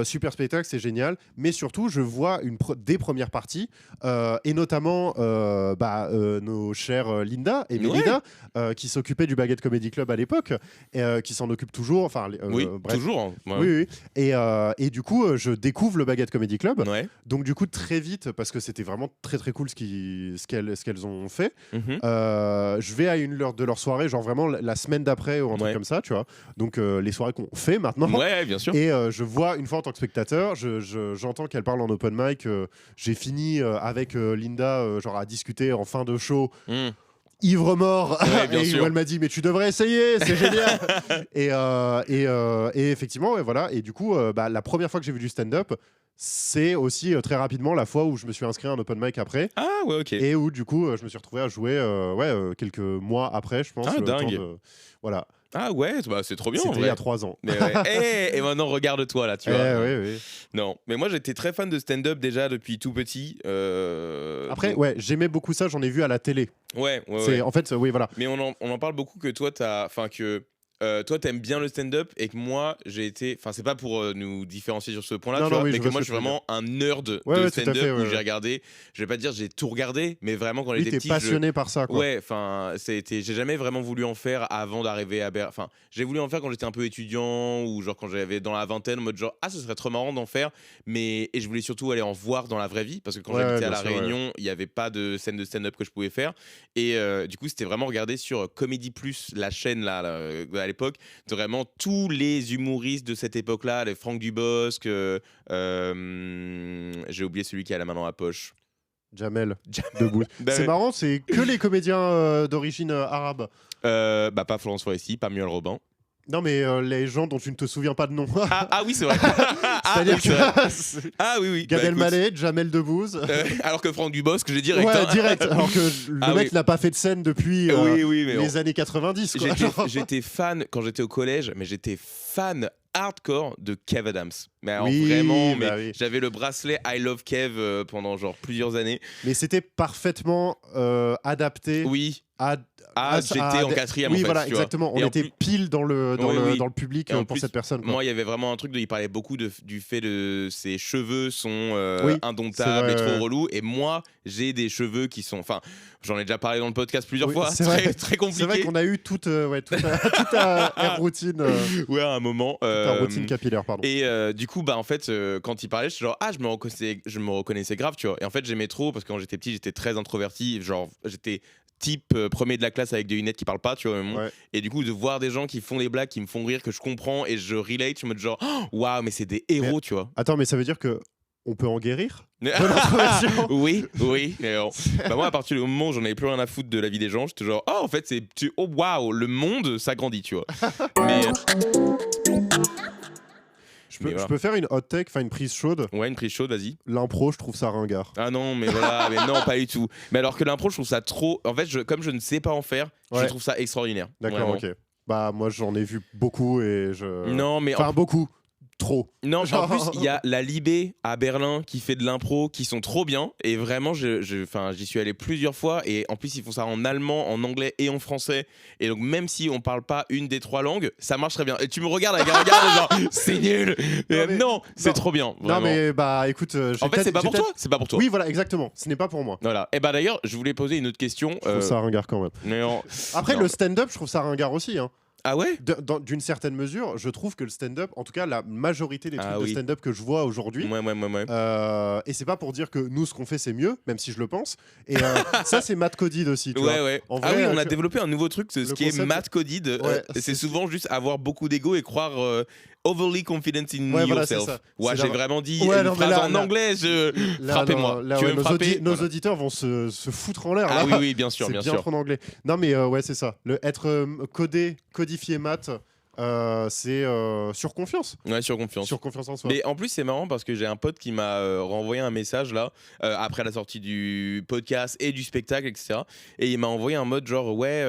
Super spectacle, c'est génial. Mais surtout, je vois des premières parties, et notamment nos chères Linda et Mélina, qui s'occupaient du Baguette Comedy Club à l'époque, et qui s'en occupent toujours. Enfin, Oui, bref. toujours hein. Ouais. Oui. Et du coup, je découvre le Baguette Comedy Club. Ouais. Donc du coup très vite, parce que c'était vraiment très très cool ce qu'elles ont fait, Mhm. je vais à une de leurs soirées, genre vraiment la semaine d'après ou un truc Ouais. comme ça, tu vois. Donc les soirées qu'on fait maintenant. Ouais, bien sûr. Et je vois une fois en tant que spectateur, j'entends qu'elle parle en open mic. J'ai fini avec Linda genre à discuter en fin de show. Mm. Ivre mort, Ouais, bien et sûr. elle m'a dit mais tu devrais essayer, c'est génial. et effectivement, ouais, voilà. Et du coup, la première fois que j'ai vu du stand-up, c'est aussi très rapidement la fois où je me suis inscrit à un open mic après, Ah ouais, ok. et où du coup je me suis retrouvé à jouer quelques mois après, je pense. Ah, le temps dingue. Voilà, Ah ouais, bah c'est trop bien. en c'était il y vrai. a 3 ans. Mais ouais. Et maintenant regarde-toi là, tu vois. Oui. Non, mais moi j'étais très fan de stand-up déjà depuis tout petit. Après, donc- ouais, j'aimais beaucoup ça, j'en ai vu à la télé. Ouais. En fait, oui, voilà. Mais on en parle beaucoup que toi toi t'aimes bien le stand-up et que moi j'ai été, enfin c'est pas pour nous différencier sur ce point-là, Non, tu non, vois, oui, mais je que vois moi ce je que suis tu veux vraiment un nerd Ouais, de ouais, tout à stand-up fait, où ouais. j'ai regardé, je vais pas dire j'ai tout regardé, mais vraiment quand Oui, j'étais t'es petit, passionné par ça, quoi. ouais, enfin, j'ai jamais vraiment voulu en faire avant d'arriver à Enfin, j'ai voulu en faire quand j'étais un peu étudiant ou genre quand j'avais dans la vingtaine, en mode genre ah ce serait trop marrant d'en faire, et je voulais surtout aller en voir dans la vraie vie parce que quand Ouais, j'habitais ouais, à La bien sûr, Réunion, il y avait pas de scène de stand-up que je pouvais faire, et du coup c'était vraiment regarder sur Comedy Plus, la chaîne là à l'époque, vraiment tous les humoristes de cette époque-là, les Franck Dubosc, j'ai oublié celui qui a la main dans la poche. Jamel debout. Bah C'est ouais. marrant, c'est que les comédiens d'origine arabe. Pas Florence Foresti, pas Muriel Robin. Non, mais les gens dont tu ne te souviens pas de nom. Ah oui, c'est vrai. C'est-à-dire oui, c'est vrai. que Ah oui. Gad Bah, écoute, Elmaleh, Jamel Debbouze. alors que Franck Dubosc, j'ai direct. Ouais, hein. direct. Alors que le Ah mec oui. n'a pas fait de scène depuis Oui, mais les années 90. Quoi. j'étais fan quand j'étais au collège, mais j'étais fan hardcore de Kev Adams. Mais alors Oui, vraiment, bah mais oui. j'avais le bracelet I Love Kev pendant genre plusieurs années. Mais c'était parfaitement adapté Oui. à. J'étais en quatrième Oui, en fait. voilà, tu vois. exactement. On Et en était plus- pile dans le Oui. public Et en pour plus, cette personne. Quoi. Moi, il y avait vraiment un truc il parlait beaucoup du fait de ses cheveux sont Oui, indomptables c'est et vrai, trop ouais. relous. Et moi, j'ai des cheveux qui sont. Enfin, j'en ai déjà parlé dans le podcast plusieurs Oui, fois. c'est Très, vrai. très compliqué. C'est vrai qu'on a eu toute une routine, Ouais, à un moment. une routine capillaire, pardon. Et du coup, en fait, quand il parlait, je suis genre, je me reconnaissais grave, tu vois. Et en fait, j'aimais trop parce que quand j'étais petit, j'étais très introverti. Genre, j'étais type premier de la classe avec des lunettes qui parlent pas, tu vois. Ouais. Et du coup, de voir des gens qui font des blagues, qui me font rire, que je comprends et je relate, je me dis genre, waouh, mais c'est des héros, tu vois. Attends, mais ça veut dire que on peut en guérir Oui. Mais bon. Moi, à partir du moment où j'en avais plus rien à foutre de la vie des gens, j'étais genre, oh, en fait, oh, waouh, le monde s'agrandit, tu vois. Mais Je peux, Mais je voilà. peux faire une hot take, enfin une prise chaude. ouais, une prise chaude, vas-y. L'impro, je trouve ça ringard. Ah non, mais voilà, mais non, pas du tout. Mais alors que l'impro, je trouve ça trop. En fait, comme je ne sais pas en faire, je Ouais. trouve ça extraordinaire. D'accord, Vraiment. ok. Bah moi j'en ai vu beaucoup et je. Non, mais Enfin beaucoup. trop. Non, en Genre- plus, il y a la Libé à Berlin qui fait de l'impro, qui sont trop bien. Et vraiment, j'y suis allé plusieurs fois. Et en plus, ils font ça en allemand, en anglais et en français. Et donc, même si on parle pas une des 3 langues, ça marche très bien. Et tu me regardes avec un regard de genre, c'est nul. Non, c'est trop bien. Vraiment. Non mais bah écoute, En fait, c'est pas pour toi. C'est pas pour toi. Oui voilà exactement. Ce n'est pas pour moi. Voilà. Et bah d'ailleurs, je voulais poser une autre question. Je trouve ça ringard quand même. Mais Après non. le stand-up, je trouve ça ringard aussi. Hein. Ah ouais. D'une certaine mesure, je trouve que le stand-up, en tout cas la majorité des trucs Ah de oui. stand-up que je vois aujourd'hui, Ouais. et c'est pas pour dire que nous ce qu'on fait c'est mieux, même si je le pense. Et ça c'est Matt Codid aussi. Tu Ouais, vois. ouais. En Ah vrai, oui, on a développé un nouveau truc, ce qui est concept- Matt Codid. Ouais, c'est souvent juste avoir beaucoup d'ego et croire overly confident in Ouais, voilà, c'est yourself. ça. Ouais, C'est j'ai la- vraiment dit Ouais, une non, mais phrase là- en là- anglais. Là, Frappez-moi. là, Tu veux ouais, me frapper nos Voilà. auditeurs vont se foutre en l'air. Ah là. oui, bien sûr, c'est bien bien sûr. trop en anglais. Non mais ouais c'est ça. Le être codifié maths, c'est sur confiance. Ouais, sur confiance. Sur confiance en soi. Mais en plus, c'est marrant parce que j'ai un pote qui m'a renvoyé un message là, après la sortie du podcast et du spectacle, etc. Et il m'a envoyé un mode genre, ouais,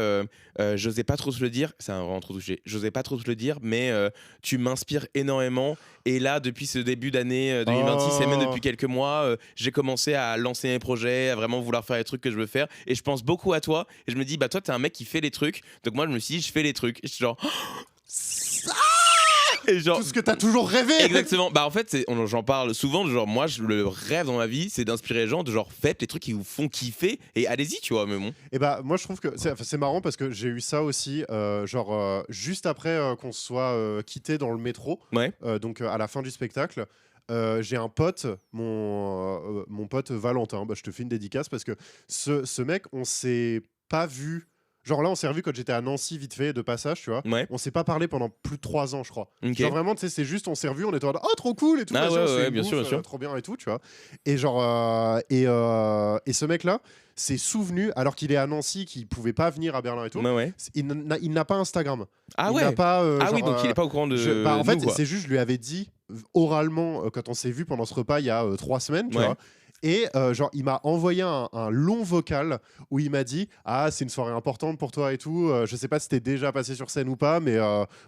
j'osais pas trop te le dire, ça m'a vraiment trop touché, j'osais pas trop te le dire, mais tu m'inspires énormément. Et là, depuis ce début d'année 2026, et même depuis quelques mois, j'ai commencé à lancer mes projets, à vraiment vouloir faire les trucs que je veux faire. Et je pense beaucoup à toi. Et je me dis, bah toi, t'es un mec qui fait les trucs. Donc moi, je me suis dit, je fais les trucs. Et je suis genre. Et genre, Tout ce que t'as toujours rêvé. exactement. Bah en fait, j'en parle souvent. Genre moi, le rêve dans ma vie, c'est d'inspirer les gens. De genre, faites les trucs qui vous font kiffer et allez-y, tu vois. Mais bon. Et bah moi je trouve que c'est marrant parce que j'ai eu ça aussi, juste après qu'on se soit quitté dans le métro, Ouais. donc à la fin du spectacle. J'ai un pote, mon pote Valentin, bah, je te fais une dédicace parce que ce mec, on s'est pas vu. Genre là, on s'est revu quand j'étais à Nancy vite fait de passage, tu vois. Ouais. On s'est pas parlé pendant plus de 3 ans, je crois. Ok. Genre vraiment, tu sais, c'est juste, on s'est revu, on était en mode, oh trop cool et tout. Ah machin, ouais, on se fait ouais, une bien sûr, bouffe, bien sûr. trop bien et tout, tu vois. Et genre, et ce mec-là s'est souvenu, alors qu'il est à Nancy, qu'il pouvait pas venir à Berlin et tout. Ouais, ouais. Il n'a pas Instagram. Ah Il ouais. n'a pas, Ah genre, oui, donc il est pas au courant de. en fait, nous, quoi. c'est juste, je lui avais dit oralement quand on s'est vu pendant ce repas il y a 3 semaines, tu Ouais. vois. Et genre, il m'a envoyé un long vocal où il m'a dit ah c'est une soirée importante pour toi et tout. Je sais pas si t'es déjà passé sur scène ou pas, mais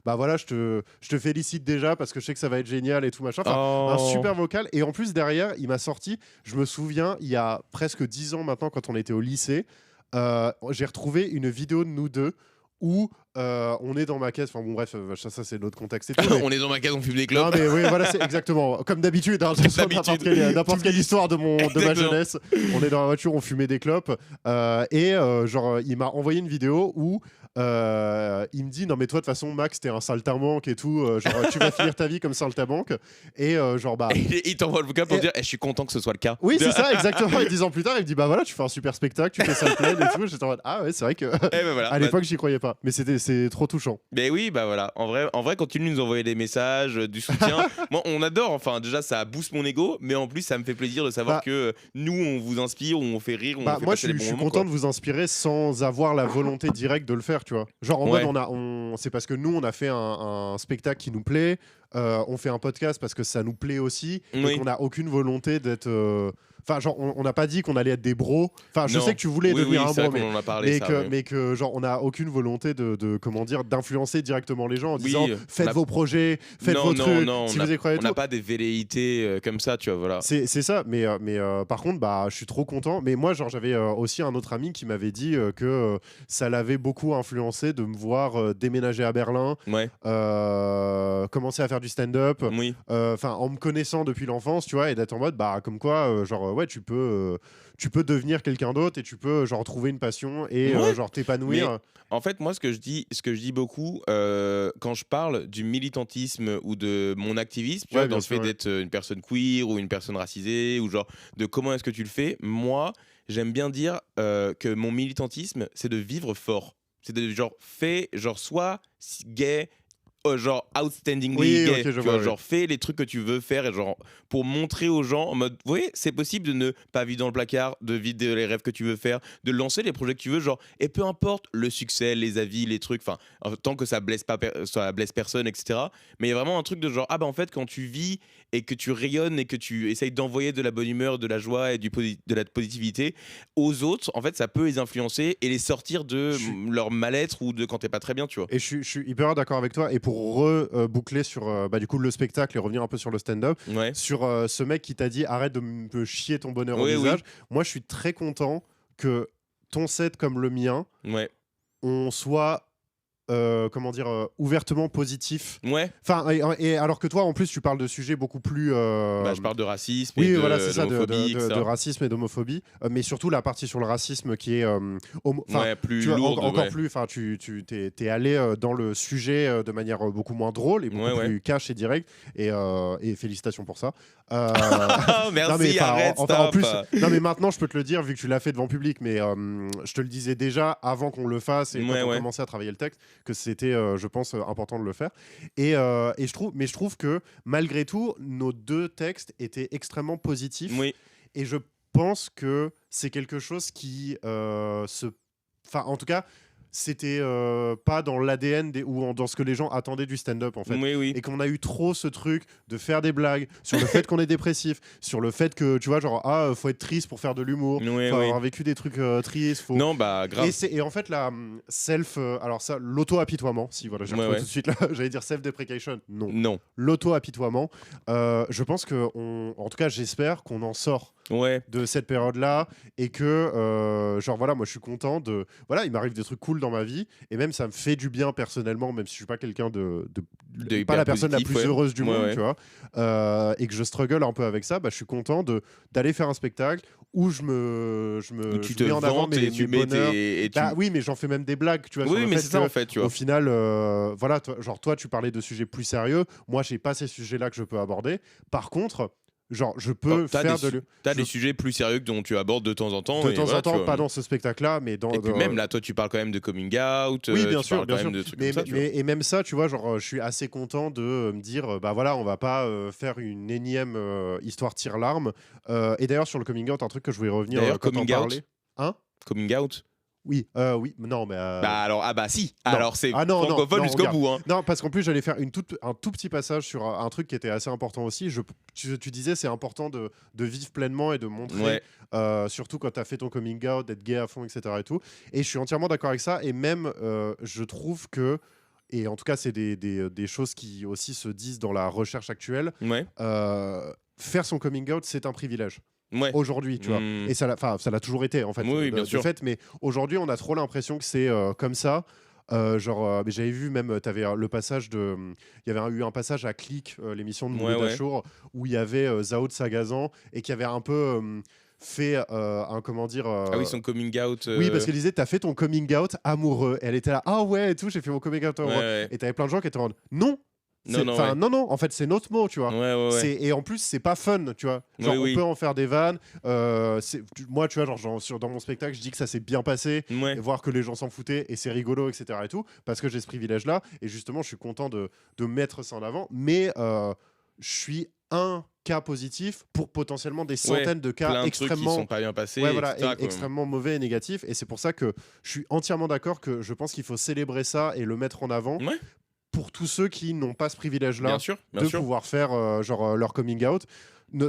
bah voilà, je te félicite déjà parce que je sais que ça va être génial et tout machin. Enfin, Oh. un super vocal. Et en plus derrière, il m'a sorti. Je me souviens, il y a presque 10 ans maintenant, quand on était au lycée, j'ai retrouvé une vidéo de nous deux où on est dans ma caisse. Enfin bon bref, ça c'est l'autre contexte et tout. mais- On est dans ma case, on fume des non clopes. mais oui voilà c'est exactement comme d'habitude hein, Comme sur d'habitude. n'importe quelle histoire de ma Exactement. jeunesse, on est dans la voiture, on fumait des clopes et genre il m'a envoyé une vidéo où il me dit non mais toi de toute façon Max t'es un saltimbanque et tout, genre tu vas finir ta vie comme saltimbanque et genre bah Et il t'envoie le vocal pour Et- dire, je suis content que ce soit le cas. oui c'est ça exactement, et 10 ans plus tard il me dit bah voilà tu fais un super spectacle, tu fais ça plein et tout. J'étais en mode ah ouais c'est vrai que Eh ben voilà. à l'époque j'y croyais pas, mais c'est trop touchant. Mais oui, bah voilà. En vrai, continue de nous envoyer des messages, du soutien. Moi, on adore. Enfin, déjà, ça booste mon ego, mais en plus, ça me fait plaisir de savoir Bah, que nous, on vous inspire, on fait rire, on Bah, fait moi, passer je des suis bons moments, content quoi. de vous inspirer sans avoir la volonté directe de le faire, tu vois. Genre, en Ouais. mode, c'est parce que nous, on a fait un spectacle qui nous plaît, on fait un podcast parce que ça nous plaît aussi, Oui. et qu'on n'a aucune volonté d'être. Enfin, genre, on n'a pas dit qu'on allait être des bros. Enfin, je Non. sais que tu voulais Oui, devenir oui, un c'est bro, vrai qu'on en a parlé, mais, ça, que, oui. mais que, genre, on n'a aucune volonté de comment dire, d'influencer directement les gens en Oui, disant faites on a- vos projets, faites Non, vos non, trucs, non, si on vous y croyez et On n'a tout. pas des velléités comme ça, tu vois, voilà. C'est ça, mais par contre, bah, je suis trop content. Mais moi, genre, j'avais aussi un autre ami qui m'avait dit que ça l'avait beaucoup influencé de me voir déménager à Berlin, Ouais, commencer à faire du stand-up, oui. enfin, en me connaissant depuis l'enfance, tu vois, et d'être en mode, bah, comme quoi, genre, ouais, tu peux devenir quelqu'un d'autre et tu peux, genre, trouver une passion et, Ouais. genre, t'épanouir. En fait, moi, ce que je dis beaucoup quand je parle du militantisme ou de mon activisme, tu Ouais, vois, bien dans le sûr, fait ouais. d'être une personne queer ou une personne racisée, ou genre de comment est-ce que tu le fais, moi, j'aime bien dire que mon militantisme, c'est de vivre fort. C'est de genre, sois gay, genre outstandingly Oui, gay, ok, je tu vois, vois, oui. genre fais les trucs que tu veux faire et genre pour montrer aux gens en mode vous voyez c'est possible de ne pas vivre dans le placard, de vivre les rêves que tu veux faire, de lancer les projets que tu veux, genre, et peu importe le succès, les avis, les trucs, enfin tant que ça blesse pas ça blesse personne, etc. Mais il y a vraiment un truc de genre ah bah en fait quand tu vis et que tu rayonnes et que tu essayes d'envoyer de la bonne humeur, de la joie et de la positivité aux autres, en fait ça peut les influencer et les sortir de leur mal-être ou de quand t'es pas très bien, tu vois. Et je suis hyper d'accord avec toi. Et pour boucler sur du coup le spectacle et revenir un peu sur le stand-up, Ouais. sur ce mec qui t'a dit arrête de me chier ton bonheur Oui, au oui. visage. Moi, je suis très content que ton set comme le mien, Ouais. on soit comment dire ouvertement positif. Ouais. Enfin, et alors que toi, en plus, tu parles de sujets beaucoup plus. Je parle de racisme Oui, et voilà, c'est ça, d'homophobie, etc. de racisme et d'homophobie, mais surtout la partie sur le racisme qui est Ouais, plus tu vois, lourde. encore ouais. plus. Enfin, tu t'es allé dans le sujet de manière beaucoup moins drôle et beaucoup Ouais, plus cash et direct. Et félicitations pour ça. Ah, merci, non, mais, arrête, en stop. plus, non mais maintenant je peux te le dire vu que tu l'as fait devant public, mais je te le disais déjà avant qu'on le fasse et quand on commençait à travailler le texte que c'était, je pense, important de le faire. Et je trouve que malgré tout, nos deux textes étaient extrêmement positifs. Oui. Et je pense que c'est quelque chose qui enfin, en tout cas, c'était pas dans l'ADN ou dans ce que les gens attendaient du stand-up en fait. Oui. Et qu'on a eu trop ce truc de faire des blagues sur le fait qu'on est dépressif, sur le fait que tu vois genre faut être triste pour faire de l'humour, faut avoir vécu des trucs tristes, faut... Non, bah grave. Et en fait la alors ça, l'auto-apitoiement, si voilà, j'ai retrouvé tout de suite là, j'allais dire self-deprecation, non. L'auto-apitoiement, je pense que en tout cas j'espère qu'on en sort de cette période-là et que genre voilà, moi je suis content de voilà, il m'arrive des trucs cool dans ma vie et même ça me fait du bien personnellement, même si je suis pas quelqu'un de pas la personne la plus heureuse du monde, tu vois, et que je struggle un peu avec ça, bah je suis content d'aller faire un spectacle où je mets en avant mes bonheurs. Oui, mais j'en fais même des blagues, tu vois. Oui, mais c'est ça en fait, tu vois. Au final, voilà, toi tu parlais de sujets plus sérieux, moi j'ai pas ces sujets-là que je peux aborder. Par contre, genre, je peux T'as des sujets plus sérieux dont tu abordes de temps en temps. De temps en temps, pas dans ce spectacle-là, mais dans. Et puis même là, toi, tu parles quand même de coming out. Oui, bien sûr. De trucs comme ça, et même ça, tu vois, genre, je suis assez content de me dire, bah voilà, on va pas faire une énième histoire tire-larme. Et d'ailleurs, sur le coming out, un truc que je voulais revenir quand on parlait. Hein ? Coming out. Oui, non, mais. Si. Non. Alors c'est non, francophone jusqu'au bout. Hein. Non, parce qu'en plus, j'allais faire un tout petit passage sur un truc qui était assez important aussi. Tu disais, c'est important de vivre pleinement et de montrer, surtout quand tu as fait ton coming out, d'être gay à fond, etc. Et tout. Et je suis entièrement d'accord avec ça. Et même, je trouve que. Et en tout cas, c'est des choses qui aussi se disent dans la recherche actuelle. Faire son coming out, c'est un privilège. Aujourd'hui, tu vois, et ça l'a toujours été en fait, bien sûr. fait, mais aujourd'hui on a trop l'impression que c'est comme ça. Mais j'avais vu même, t'avais le passage il y avait eu un passage à Click, l'émission de Mouloud Achour, où il y avait Zao de Sagazan et qui avait un peu fait un comment dire ah oui, son coming out oui, parce qu'elle disait t'as fait ton coming out amoureux et elle était là ah ouais et tout, j'ai fait mon coming out amoureux. Et t'avais plein de gens qui étaient en non. Non, en fait, c'est notre mot, tu vois. Et en plus, c'est pas fun, tu vois. Genre, on peut en faire des vannes. Moi, tu vois, genre, dans mon spectacle, je dis que ça s'est bien passé, et voir que les gens s'en foutaient, et c'est rigolo, etc. et tout, parce que j'ai ce privilège-là. Et justement, je suis content de mettre ça en avant. Mais je suis un cas positif pour potentiellement des centaines de cas extrêmement qui sont pas bien passés, extrêmement mauvais et négatifs. Et c'est pour ça que je suis entièrement d'accord que je pense qu'il faut célébrer ça et le mettre en avant. Pour tous ceux qui n'ont pas ce privilège-là de pouvoir faire leur coming out,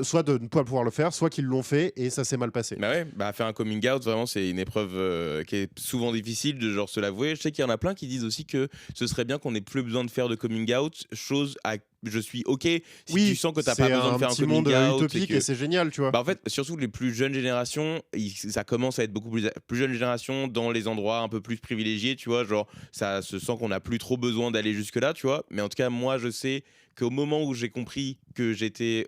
soit de ne pas pouvoir le faire, soit qu'ils l'ont fait et ça s'est mal passé. Faire un coming out, vraiment, c'est une épreuve qui est souvent difficile de genre se l'avouer. Je sais qu'il y en a plein qui disent aussi que ce serait bien qu'on n'ait plus besoin de faire de coming out, je suis ok si tu sens que t'as pas besoin de faire un coming out. C'est un monde utopique et c'est génial, tu vois. En fait, surtout les plus jeunes générations, ça commence à être beaucoup plus jeune génération dans les endroits un peu plus privilégiés, tu vois. Genre, ça se sent qu'on n'a plus trop besoin d'aller jusque-là, tu vois. Mais en tout cas, moi, je sais qu'au moment où j'ai compris que j'étais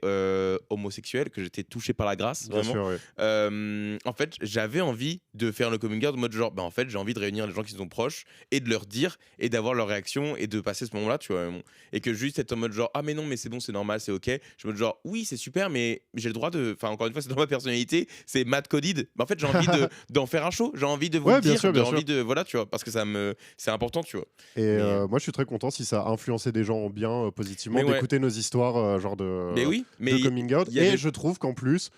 homosexuel, que j'étais touché par la grâce, vraiment, en fait, j'avais envie de faire le coming out en mode genre, en fait, j'ai envie de réunir les gens qui sont proches et de leur dire et d'avoir leur réaction et de passer ce moment-là, tu vois. Et que juste être en mode genre, ah mais non, mais c'est bon, c'est normal, c'est ok. Je me dis genre, oui, c'est super, mais j'ai le droit de. Enfin, encore une fois, c'est dans ma personnalité, c'est mad coded. Mais en fait, j'ai envie d'en faire un show, j'ai envie de vous le dire, j'ai envie de. Voilà, tu vois, parce que c'est important, tu vois. Et moi, je suis très content si ça a influencé des gens en bien, positivement, d'écouter nos histoires, genre de coming out. Et je trouve qu'en plus,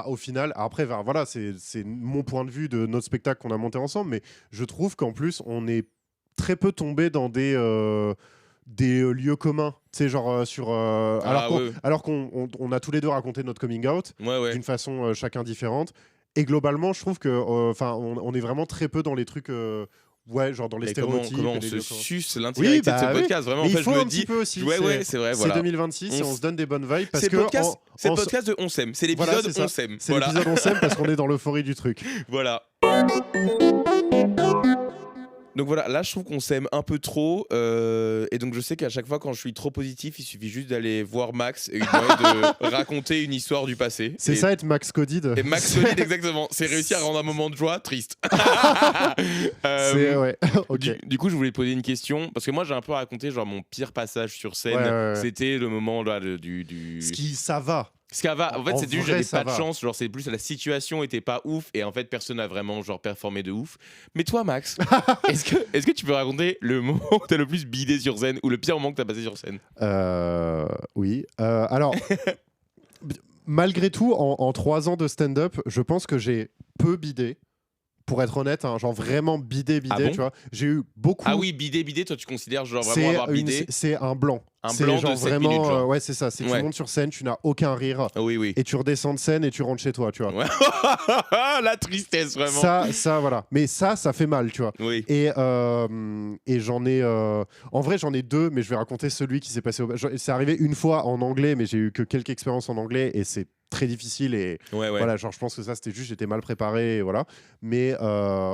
au final, après, voilà, c'est mon point de vue de notre spectacle qu'on a monté ensemble, mais je trouve qu'en plus, on est très peu tombé dans des lieux communs, tu sais, genre alors qu'on a tous les deux raconté notre coming out d'une façon chacun différente. Et globalement, je trouve que on est vraiment très peu dans les trucs ouais, genre dans les Et comment stéréotypes. on et se les- suce l'intégralité de ce podcast. Vraiment, Mais en il fait, faut je me un petit dis. peu aussi. Ouais, c'est vrai. C'est Voilà. 2026 et on se donne des bonnes vibes parce C'est que le podcast, c'est le en- podcast de On s'aime. C'est Voilà, l'épisode c'est ça. On s'aime. c'est Voilà. l'épisode on s'aime parce qu'on est dans l'euphorie du truc. Voilà. Donc voilà, là je trouve qu'on s'aime un peu trop et donc je sais qu'à chaque fois quand je suis trop positif, il suffit juste d'aller voir Max et lui demander de raconter une histoire du passé. C'est Et- ça être Max Codid. Et Max Solide exactement, c'est réussir à rendre un moment de joie triste. C'est ouais. Ok. Du coup, je voulais te poser une question parce que moi j'ai un peu raconté genre mon pire passage sur scène. Ouais. C'était le moment là du. Ce qui ça va. Ce qu'elle va, en fait, En c'est juste vrai, j'avais ça pas de va. chance, genre c'est plus la situation était pas ouf et en fait personne n'a vraiment genre performé de ouf. Mais toi Max, est-ce que tu peux raconter le moment où t'as le plus bidé sur scène ou le pire moment que t'as passé sur scène? Oui. Alors, malgré tout, en 3 ans de stand-up, je pense que j'ai peu bidé. Pour être honnête, hein, genre vraiment bidé, Ah bon tu vois. J'ai eu beaucoup. Ah oui, bidé, toi tu considères genre vraiment avoir bidé? C'est un blanc. Un C'est blanc de genre 7 vraiment, minutes, genre. ouais, c'est ça. C'est tu Ouais. montes sur scène, tu n'as aucun rire. Ah oui, oui. Et tu redescends de scène et tu rentres chez toi, tu vois. Ouais. La tristesse vraiment. Ça, voilà. Mais ça fait mal, tu vois. Oui. Et j'en ai. En vrai, j'en ai 2, mais je vais raconter celui qui s'est passé. C'est arrivé une fois en anglais, mais j'ai eu que quelques expériences en anglais et c'est très difficile. Et Ouais. voilà, genre, je pense que ça, c'était juste, j'étais mal préparé, et voilà. Mais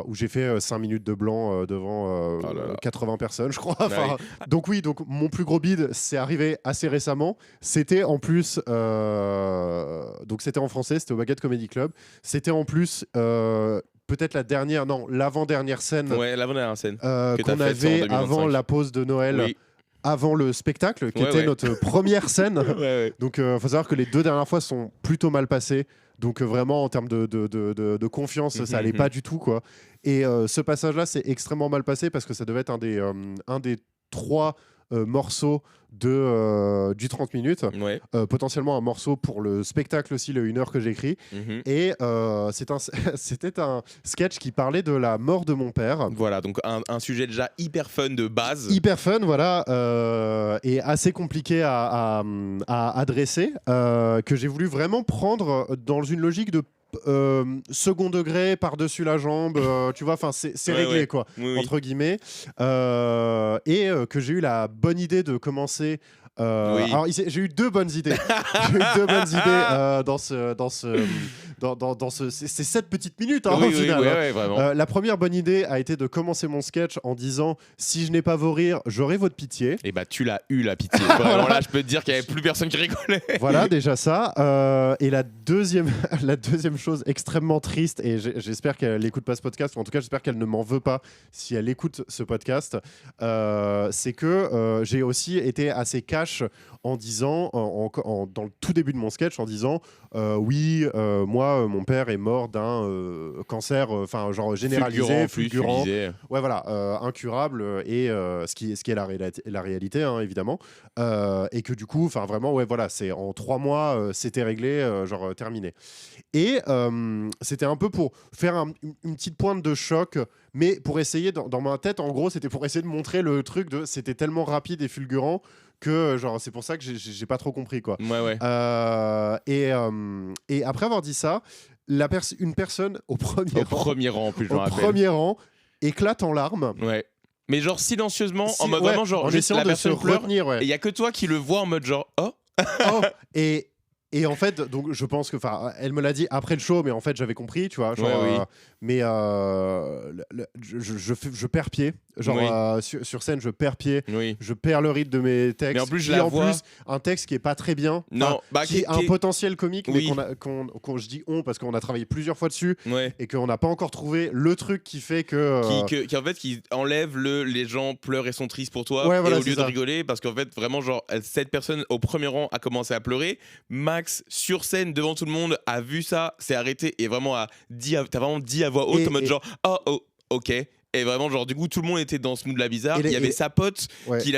où j'ai fait 5 minutes de blanc devant Oh là là. 80 personnes, je crois. Ah Enfin, donc, oui, donc mon plus gros bide, c'est arrivé assez récemment. C'était en plus. Donc, c'était en français, c'était au Baguette Comedy Club. C'était en plus. Peut-être l'avant-dernière scène Ouais, l'avant-dernière scène. que qu'on t'as faite en avait 2025. avant la pause de Noël, Oui. avant le spectacle, qui Ouais, était ouais. notre première scène. Ouais. Donc, faut savoir que les 2 dernières fois sont plutôt mal passées. Donc, vraiment, en termes de confiance, ça allait pas du tout, quoi. Et ce passage-là, c'est extrêmement mal passé parce que ça devait être un des 3 morceaux du 30 minutes. Ouais. Potentiellement un morceau pour le spectacle aussi, le 1 heure que j'écris. Mhm. Et c'était un sketch qui parlait de la mort de mon père. Voilà, donc un sujet déjà hyper fun de base. Hyper fun, voilà, et assez compliqué à adresser, que j'ai voulu vraiment prendre dans une logique de second degré par-dessus la jambe, tu vois, enfin c'est Ouais, réglé, ouais. quoi, Oui. entre guillemets, et que j'ai eu la bonne idée de commencer. Oui. Alors j'ai eu 2 bonnes idées. J'ai eu 2 bonnes idées dans ces 7 petites minutes, hein, Oui, au oui, final. ouais, Hein. ouais, vraiment. La première bonne idée a été de commencer mon sketch en disant: si je n'ai pas vos rires, j'aurai votre pitié. Et bah tu l'as eu la pitié. Vraiment là, je peux te dire qu'il n'y avait plus personne qui rigolait. Voilà, déjà ça. Et la deuxième chose extrêmement triste, et j'espère qu'elle n'écoute pas ce podcast, ou en tout cas j'espère qu'elle ne m'en veut pas si elle écoute ce podcast, c'est que j'ai aussi été assez cash en disant, dans le tout début de mon sketch, en disant oui, moi, mon père est mort d'un cancer, enfin genre généralisé, fulgurant. Ouais, voilà, incurable, et ce qui est la réalité, hein, évidemment. Et que du coup, enfin vraiment, ouais, voilà, c'est en 3 mois, c'était réglé, genre terminé. Et c'était un peu pour faire une petite pointe de choc, mais pour essayer, dans ma tête, en gros, c'était pour essayer de montrer le truc de c'était tellement rapide et fulgurant que genre c'est pour ça que j'ai pas trop compris, quoi. Ouais. Et après avoir dit ça, une personne au Premier rang en plus, je me au rappelle. premier rang éclate en larmes. Ouais. Mais genre silencieusement, en mode Ouais, vraiment genre en juste essayant la de se personne pleure. retenir, ouais. Et il y a que toi qui le vois en mode genre oh. Oh, et en fait, donc je pense que, enfin, elle me l'a dit après le show, mais en fait j'avais compris, tu vois. Genre, Ouais, oui. Mais je perds pied, genre Oui. sur scène, je perds pied. Oui. Je perds le rythme de mes textes. Mais en plus, je Qui, la en vois. plus, un texte qui est pas très bien. Non, bah, qui a un potentiel comique, Oui. mais qu'on je dis on parce qu'on a travaillé plusieurs fois dessus Ouais. et qu'on n'a pas encore trouvé le truc qui fait que. Qui en fait qui enlève les gens pleurent et sont tristes pour toi, Ouais, voilà, et au c'est lieu de ça. rigoler, parce qu'en fait vraiment genre cette personne au premier rang a commencé à pleurer, Max sur scène devant tout le monde a vu ça, s'est arrêté et vraiment t'as vraiment dit à voix haute en mode genre oh ok. Et vraiment genre du coup tout le monde était dans ce mood là bizarre. Il y avait sa pote Ouais. qui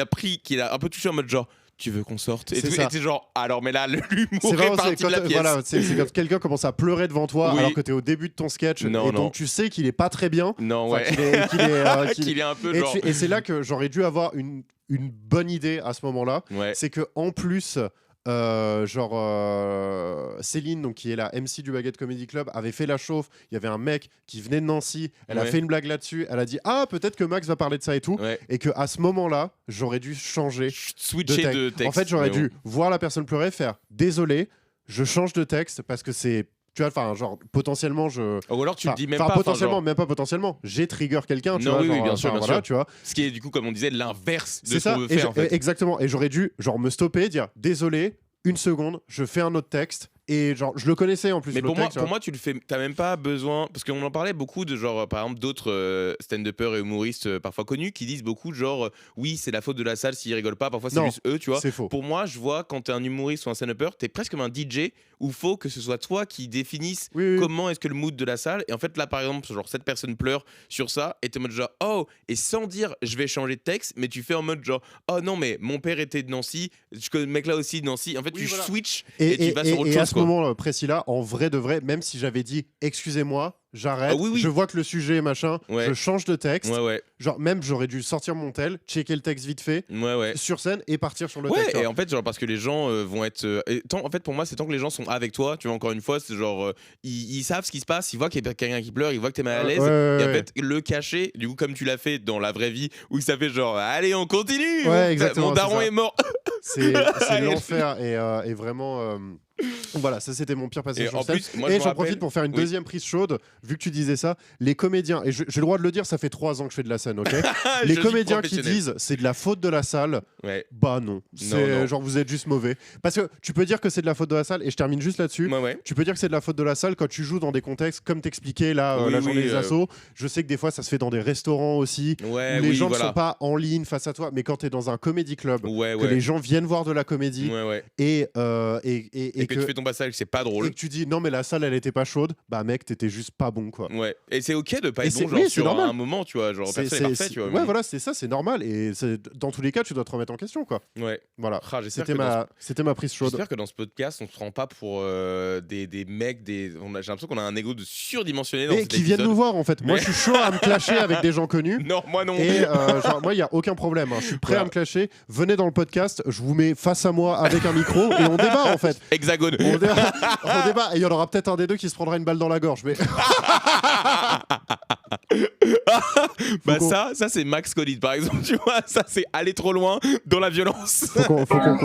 l'a un peu touché en mode genre tu veux qu'on sorte, et C'est tout, ça. et t'es genre alors mais là l'humour C'est est vraiment parti de la pièce. voilà, c'est quand quelqu'un commence à pleurer devant toi Oui. alors que tu es au début de ton sketch, Non, et non. donc tu sais qu'il est pas très bien. Non Enfin, ouais. qu'il Qu'il est un peu et, genre et c'est là que j'aurais dû avoir une bonne idée à ce moment-là. ouais. C'est que en plus Céline, donc, qui est la MC du Baguette Comedy Club, avait fait la chauffe. Il y avait un mec qui venait de Nancy. Elle a Ouais. fait une blague là-dessus. Elle a dit ah peut-être que Max va parler de ça et tout. Ouais. Et que à ce moment-là, j'aurais dû changer Switcher de texte. En fait, j'aurais mais bon. dû voir la personne pleurer, faire désolé, je change de texte parce que c'est tu vois, enfin, genre, potentiellement, je. Ou alors tu le Enfin, dis même enfin, pas. potentiellement, genre- même pas potentiellement. J'ai trigger quelqu'un, tu Non, vois. oui, oui, genre, bien sûr, enfin, bien voilà, sûr. tu vois. Ce qui est du coup, comme on disait, l'inverse de C'est ce qu'on ça, veut et faire en fait. exactement. Et j'aurais dû, genre, me stopper, dire désolé, une seconde, je fais un autre texte. Et genre, je le connaissais en plus. Mais le pour moi, texte, tu pour vois. moi, tu le fais. T'as même pas besoin. Parce qu'on en parlait beaucoup de genre, par exemple, d'autres stand-uppers et humoristes parfois connus qui disent beaucoup de genre, oui, c'est la faute de la salle s'ils rigolent pas. Parfois, c'est Non, juste eux, tu vois. C'est faux. Pour moi, je vois quand t'es un humoriste ou un stand-upper, t'es presque comme un DJ où faut que ce soit toi qui définisse Oui, oui. comment est-ce que le mood de la salle. Et en fait, là, par exemple, genre, cette personne pleure sur ça et t'es en mode genre, oh, et sans dire je vais changer de texte, mais tu fais en mode genre, oh non, mais mon père était de Nancy, je connais le mec là aussi de Nancy. En fait, Oui, tu voilà. switches et tu vas sur autre et chose. à ce quoi. moment précis-là, en vrai de vrai, même si j'avais dit excusez-moi, j'arrête, Ah oui, oui. je vois que le sujet est machin, Ouais. je change de texte. Ouais, ouais, Genre, même j'aurais dû sortir mon tel, checker le texte vite fait, ouais, ouais. sur scène et partir sur le Ouais, texte. tu et vois. en fait, genre, parce que les gens vont être. En fait, pour moi, c'est tant que les gens sont avec toi, tu vois, encore une fois, c'est genre. Ils savent ce qui se passe, ils voient qu'il y a quelqu'un qui pleure, ils voient que t'es mal à l'aise. Ouais, Et en ouais. fait, le cacher, du coup, comme tu l'as fait dans la vraie vie, où ça fait genre, allez, on continue Ouais, exactement, Mon c'est daron ça. est mort C'est Allez. l'enfer et vraiment. Voilà, ça c'était mon pire passage Et sur en scène. plus, moi, je Et me j'en rappelle- profite pour faire une Oui. deuxième prise chaude, vu que tu disais ça. Les comédiens, et j'ai le droit de le dire, ça fait 3 ans que je fais de la scène, ok. Je Les suis comédiens qui professionnel. disent c'est de la faute de la salle, Ouais, bah non. C'est non. genre vous êtes juste mauvais. Parce que tu peux dire que c'est de la faute de la salle, et je termine juste là-dessus. ouais, ouais. Tu peux dire que c'est de la faute de la salle quand tu joues dans des contextes comme t'expliquais là, Oui, la oui, journée des assos. Je sais que des fois ça se fait dans des restaurants aussi, Ouais, où les oui, gens voilà. ne sont pas en ligne face à toi, mais quand tu es dans un comédie club, Ouais, que ouais. les gens viennent voir de la comédie Ouais, ouais. et Et que tu fais ton passage, c'est pas drôle. et que tu dis non mais la salle elle était pas chaude, bah mec t'étais juste pas bon quoi. Ouais. Et c'est ok de pas Et être c'est- bon, genre, oui, c'est sur normal. un moment, tu vois. Genre, personne n'est parfait, tu vois. Ouais mais- voilà c'est ça, c'est normal et dans tous les cas tu dois te remettre en question quoi. Ouais. Voilà. Ah, j'espère C'était que dans ce- c'était ma prise chaude. J'espère que dans ce podcast, on se prend pas pour des mecs, j'ai l'impression qu'on a un ego de surdimensionné dans Et cet qui viennent épisode. nous voir en fait. Moi Mais- je suis chaud à me clasher avec des gens connus. Non, moi non. Et genre, moi, il n'y a aucun problème. Je suis prêt Voilà. à me clasher. Venez dans le podcast. Je vous mets face à moi avec un micro et on débat en fait. Hexagone. On débat. On débat. Et il y en aura peut-être un des deux qui se prendra une balle dans la gorge. Mais Bah qu'on- ça c'est Max Colide par exemple, tu vois, ça c'est aller trop loin dans la violence. faut qu'on.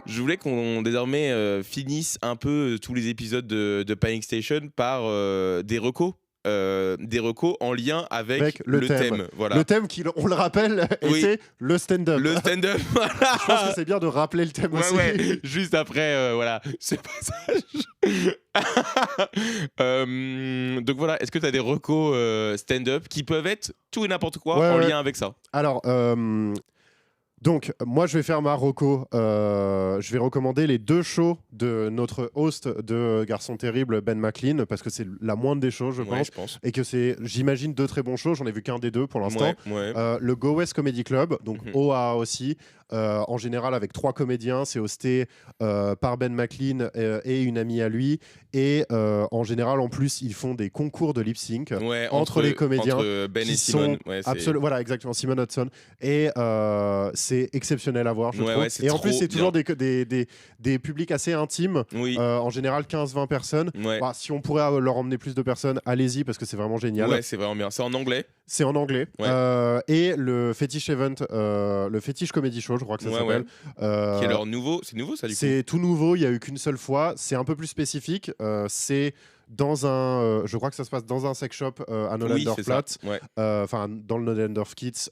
Je voulais qu'on désormais finisse un peu tous les épisodes de Panic Station par des recos. Des recos en lien avec, le thème. Voilà. Le thème, on le rappelle, et Oui. c'est le stand-up. Le stand-up. Je pense que c'est bien de rappeler le thème Ouais, aussi. ouais. Juste après, voilà, ce passage. Donc voilà, est-ce que tu as des recos stand-up qui peuvent être tout et n'importe quoi Ouais, en ouais. lien avec ça? Alors, donc, moi, je vais faire ma reco. Je vais recommander les 2 shows de notre host de Garçon Terrible, Ben McLean, parce que c'est la moindre des choses, je Ouais, pense. je pense. Et que c'est, j'imagine, 2 très bons shows. J'en ai vu qu'un des 2 pour l'instant. Ouais, ouais. Le Go West Comedy Club, donc Mhm. OAA aussi, en général avec 3 comédiens, c'est hosté par Ben McLean et une amie à lui, et en général en plus ils font des concours de lip sync Ouais, entre les comédiens entre Ben qui et Simone. sont Ouais, c'est- absolument, voilà exactement, Simon Hudson, et c'est exceptionnel à voir je Ouais, trouve. ouais, c'est Et en plus trop c'est toujours des publics assez intimes, Oui. en général 15-20 personnes. Ouais. Bah, si on pourrait leur emmener plus de personnes, allez-y parce que c'est vraiment génial. Ouais, c'est vraiment bien. C'est en anglais. C'est en anglais. Ouais. Et le Fetish Event, le Fetish Comedy Show, je crois que ça Ouais, s'appelle. Qui est leur nouveau. C'est nouveau ça du coup. C'est tout nouveau, il n'y a eu qu'une seule fois. C'est un peu plus spécifique. C'est dans un. Je crois que ça se passe dans un sex shop à Oui, c'est ça. Nollendorf-Platz. Ouais. Enfin, dans le Nollendorf Kids.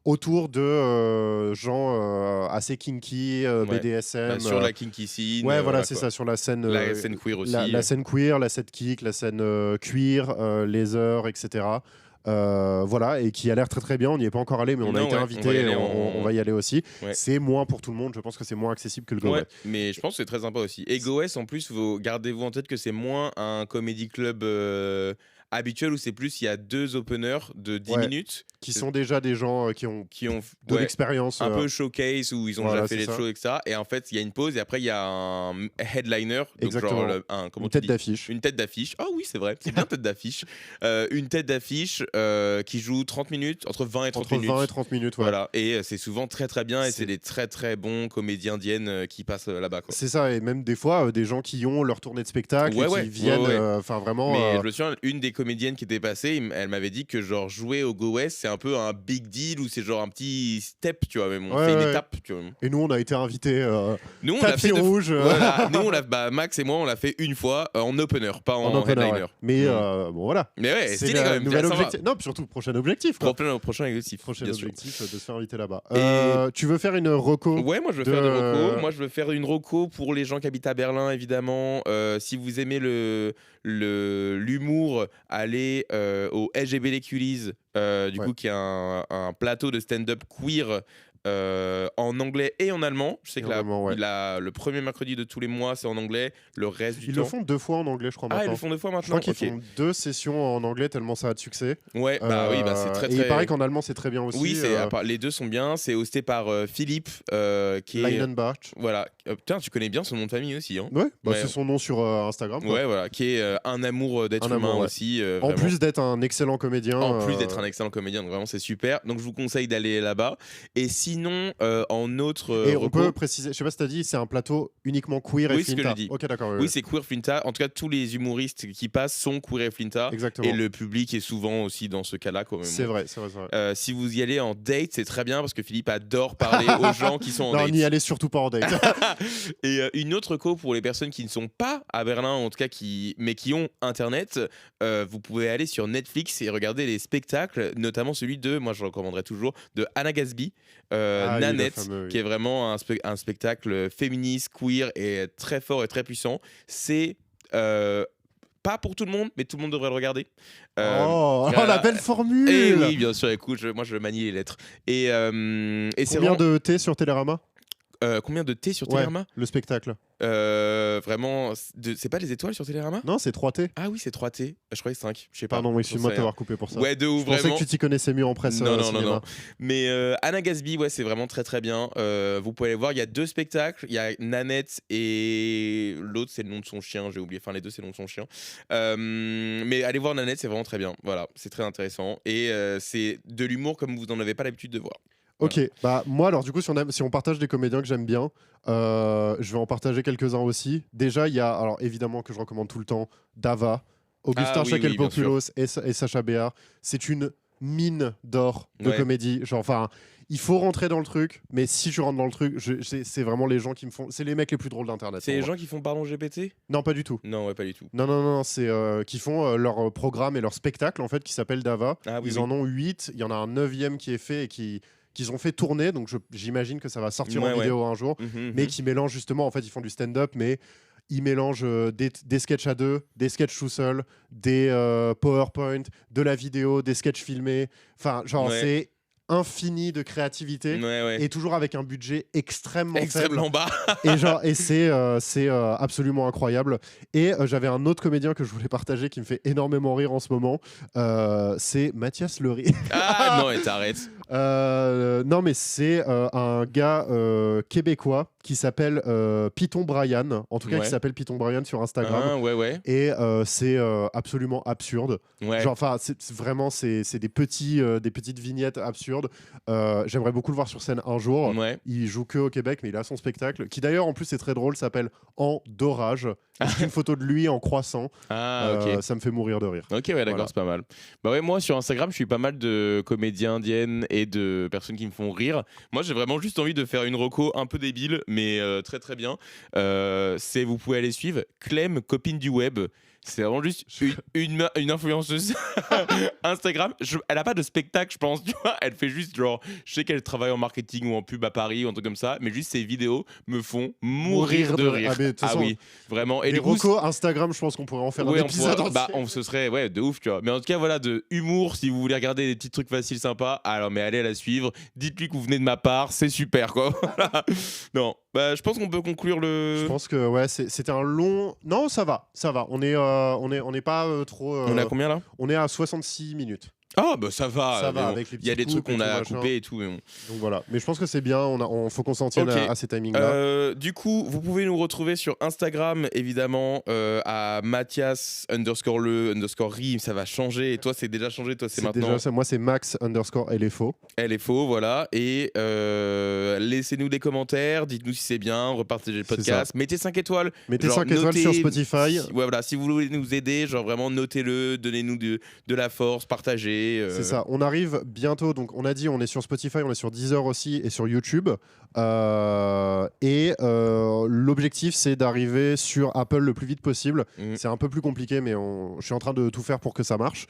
Autour de gens assez kinky, Ouais. BDSM. Bah, sur la kinky scene. Ouais, voilà, c'est quoi. ça, sur la scène. La scène queer aussi. La scène queer, la scène kick, la scène cuir, laser, etc. Voilà, et qui a l'air très très bien. On n'y est pas encore allé, mais on a Non, été ouais, invité. on va y aller, et on va y aller aussi. Ouais. C'est moins pour tout le monde. Je pense que c'est moins accessible que le Go Ouais, West. mais je pense que c'est très sympa aussi. Et GoS, en plus, gardez-vous en tête que c'est moins un comédie club habituel où c'est plus il y a 2 openers de 10 Ouais. minutes Qui sont déjà des gens qui ont qui ont de ouais, l'expérience. un peu showcase où ils ont voilà, déjà fait c'est les ça. shows etc. Et en fait il y a une pause et après il y a un headliner donc Exactement. genre comment une tu tête dis d'affiche. une tête d'affiche. Ah oui, c'est vrai, c'est bien tête d'affiche. Une tête d'affiche qui joue 30 minutes, entre 20 et 30 Entre minutes. 20 et 30 minutes, ouais. Voilà, et c'est souvent très très bien et C'est- c'est des très très bons comédiens indiennes qui passent là-bas quoi. C'est ça, et même des fois, des gens qui ont leur tournée de spectacle Ouais, et qui ouais, viennent, ouais, ouais. enfin vraiment. Mais je me souviens, une des comédiennes qui était passée, elle m'avait dit que genre jouer au Go West, c'est un peu un big deal ou c'est genre un petit step, tu vois, mais bon, Ouais, c'est une ouais. étape, tu vois. Et nous, on a été invités Nous, on l'a tapis fait rouge Voilà, nous, Max et moi, on l'a fait une fois en opener, pas en, en opener. headliner. Ouais. Mais Mm. bon, voilà. Mais ouais, C'est stylé quand le même. nouvel bien sympa. objectif. Non, puis surtout, prochain objectif. Quoi. Prochain objectif. Prochain bien sûr. objectif de se faire inviter là-bas. Et- Tu veux faire une reco Ouais, moi je veux de- faire des recos. Moi je veux faire une reco pour les gens qui habitent à Berlin, évidemment. Si vous aimez l'humour, allez au LGBT Culies, du Ouais. coup, qui est un plateau de stand-up queer. En anglais et en allemand. Je sais Et que en allemand, ouais. le premier mercredi de tous les mois, c'est en anglais. Le reste du Ils temps. le font 2 fois en anglais, je crois, Ah, ils maintenant. le font 2 fois Je maintenant. crois qu'ils Ok. font 2 sessions en anglais tellement ça a de succès. Ouais, bah oui, bah c'est très Et très. il paraît qu'en allemand, c'est très bien aussi. Oui, les deux sont bien. C'est hosté par Philippe, qui est. Leinenbach. Voilà. Putain, tu connais bien son nom de famille aussi. Hein. Ouais, bah, Ouais. c'est son nom sur Instagram. quoi. Ouais, voilà, qui est un amour d'être Un humain amour, ouais. aussi. En vraiment. plus d'être un excellent comédien. En plus d'être un excellent comédien, donc vraiment c'est super. Donc je vous conseille d'aller là-bas. Et sinon, en autre Et on reco- peut préciser, je sais pas si t'as dit, c'est un plateau uniquement queer et Oui, c'est ce que flinta. j'ai dit. Ok, d'accord. oui, c'est Queer Flinta. En tout cas, tous les humoristes qui passent sont Queer et Flinta. Exactement. Et le public est souvent aussi dans ce cas-là. Quand même. C'est vrai, c'est vrai. C'est vrai. Si vous y allez en date, c'est très bien parce que Philippe adore parler aux gens qui sont en Non, date. n'y allez surtout pas en date. Et une autre co pour les personnes qui ne sont pas à Berlin, en tout cas mais qui ont internet, vous pouvez aller sur Netflix et regarder les spectacles, notamment celui de, moi je recommanderais toujours, de Anna Gatsby, Ah oui, Nanette, le fameux, oui. qui est vraiment un spectacle féministe, queer et très fort et très puissant. C'est pas pour tout le monde, mais tout le monde devrait le regarder. Oh, voilà. la belle formule. Et oui, bien sûr, écoute, moi je manie les lettres. Et c'est Combien vraiment... de thé sur Télérama combien de thé sur Ouais, Télérama le spectacle. Vraiment, c'est pas les étoiles sur Télérama? Non, c'est 3 thé. Ah oui, c'est 3 T. Je croyais 5. Je sais pas. Pardon, excuse-moi de J'en sais t'avoir coupé pour ça. rien. Ouais, de ouf, Je pensais vraiment. que tu t'y connaissais mieux en presse. Non. cinéma. Mais Anna Gatsby, ouais, c'est vraiment très très bien. Vous pouvez aller voir. Il y a 2 spectacles. Il y a Nanette et l'autre, c'est le nom de son chien. J'ai oublié. Enfin, les deux, c'est le nom de son chien. Mais allez voir Nanette, c'est vraiment très bien. Voilà, c'est très intéressant. Et c'est de l'humour comme vous n'en avez pas l'habitude de voir. Ok, bah moi alors du coup si on partage des comédiens que j'aime bien, je vais en partager quelques-uns aussi. Déjà il y a, alors évidemment que je recommande tout le temps, Dava, Augustin Ah oui, oui, bien Châtel-Populos et Sacha Béard. C'est une mine d'or de Ouais. comédie. Genre, enfin, il faut rentrer dans le truc, mais si tu rentres dans le truc, c'est vraiment les gens qui me font... C'est les mecs les plus drôles d'Internet. C'est pour les moi. gens qui font Pardon GPT? Non, pas du tout. Non, ouais, pas du tout. Non, c'est qui font leur programme et leur spectacle en fait qui s'appelle Dava. Ah oui, Ils oui. en ont 8, il y en a un 9e qui est fait et qu'ils ont fait tourner, donc j'imagine que ça va sortir Ouais, en vidéo un jour, Mhm, mais mhm. qui mélangent justement, en fait ils font du stand-up, mais ils mélangent des sketchs à deux, des sketchs tout seuls, des PowerPoint, de la vidéo, des sketchs filmés, enfin genre Ouais. c'est infini de créativité. Ouais. Et toujours avec un budget extrêmement faible. Extrêmement bas. Et c'est absolument incroyable. Et j'avais un autre comédien que je voulais partager qui me fait énormément rire en ce moment. C'est Mathias Lery. Ah non, et t'arrêtes. Non, mais c'est un gars québécois qui s'appelle Python Brian. En tout cas, Ouais. qui s'appelle Python Brian sur Instagram. Ah, ouais. Et c'est absolument absurde. Ouais. Genre, enfin, vraiment, c'est des petites vignettes absurdes. J'aimerais beaucoup le voir sur scène un jour. Ouais. Il joue que au Québec, mais il a son spectacle, qui d'ailleurs en plus c'est très drôle, s'appelle En Dorage. C'est une photo de lui en croissant. Ah, ok. Ça me fait mourir de rire. Ok, ouais, d'accord, Voilà. c'est pas mal. Bah ouais, moi sur Instagram, je suis pas mal de comédiens indiennes et de personnes qui me font rire. Moi, j'ai vraiment juste envie de faire une reco un peu débile, mais très très bien. Vous pouvez aller suivre Clem, copine du web. C'est vraiment juste une influenceuse Instagram. Elle a pas de spectacle, je pense, tu vois. Elle fait juste genre, je sais qu'elle travaille en marketing ou en pub à Paris ou un truc comme ça, mais juste ses vidéos me font mourir de rire. Ah, mais de toute façon, oui, vraiment. Et les du coup, recos Instagram, je pense qu'on pourrait en faire un épisode entier. ce serait de ouf, tu vois. Mais en tout cas, voilà, de humour, si vous voulez regarder des petits trucs faciles, sympas, alors mais allez la suivre. Dites-lui que vous venez de ma part, c'est super, quoi. Voilà. Non, Bah, je pense qu'on peut conclure le. Je pense que ouais, c'était un long. Non, ça va. On est pas trop. On est à combien là? On est à 66 minutes. Ah bah ça va. Ça va bon, avec les il y a des petites trucs coupes et qu'on a tout, machin. coupés et tout. Mais bon. Donc voilà. Mais je pense que c'est bien. Faut qu'on s'en tienne Ok. à ces timings-là. Du coup, vous pouvez nous retrouver sur Instagram, évidemment, à Mathias_le_ri. Ça va changer. Et toi, c'est déjà changé. Toi, c'est maintenant. Déjà ça. Moi, c'est Max_LFO. Elle est faux, voilà. Et laissez-nous des commentaires. Dites-nous si c'est bien. Repartagez le C'est podcast. Mettez 5 étoiles. Mettez Genre, 5 étoiles sur Spotify. Ouais, voilà. Si vous voulez nous aider, genre vraiment notez-le. Donnez-nous de la force. Partagez. C'est ça. On arrive bientôt. Donc, on a dit, on est sur Spotify, on est sur Deezer aussi et sur YouTube. L'objectif, c'est d'arriver sur Apple le plus vite possible. C'est un peu plus compliqué, mais je suis en train de tout faire pour que ça marche.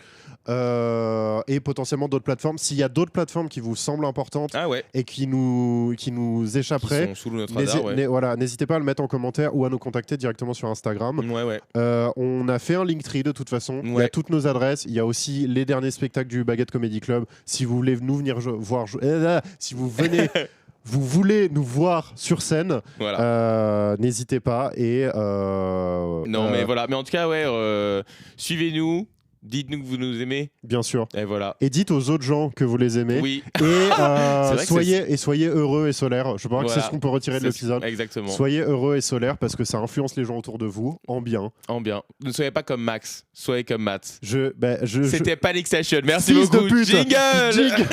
Et potentiellement d'autres plateformes. S'il y a d'autres plateformes qui vous semblent importantes Ah ouais. et qui nous échapperaient, Qui sont sous notre radar, ouais. voilà, n'hésitez pas à le mettre en commentaire ou à nous contacter directement sur Instagram. Ouais. On a fait un Linktree de toute façon. Il y a toutes nos adresses. Il y a aussi les derniers spectacles du Baguette Comedy Club. Si vous voulez nous venir voir, si vous venez, vous voulez nous voir sur scène, Voilà. n'hésitez pas. Et non, mais voilà. Mais en tout cas, ouais, suivez-nous. Dites-nous que vous nous aimez. Bien sûr. Et voilà. Et dites aux autres gens que vous les aimez. Oui. Et vrai que soyez heureux et solaires. Je pense que c'est ce qu'on peut retirer de l'épisode. Exactement. Soyez heureux et solaires parce que ça influence les gens autour de vous en bien. En bien. Ne soyez pas comme Max. Soyez comme Matt. C'était Panic Station. Merci Fils de beaucoup. pute. Jingle. Jingle.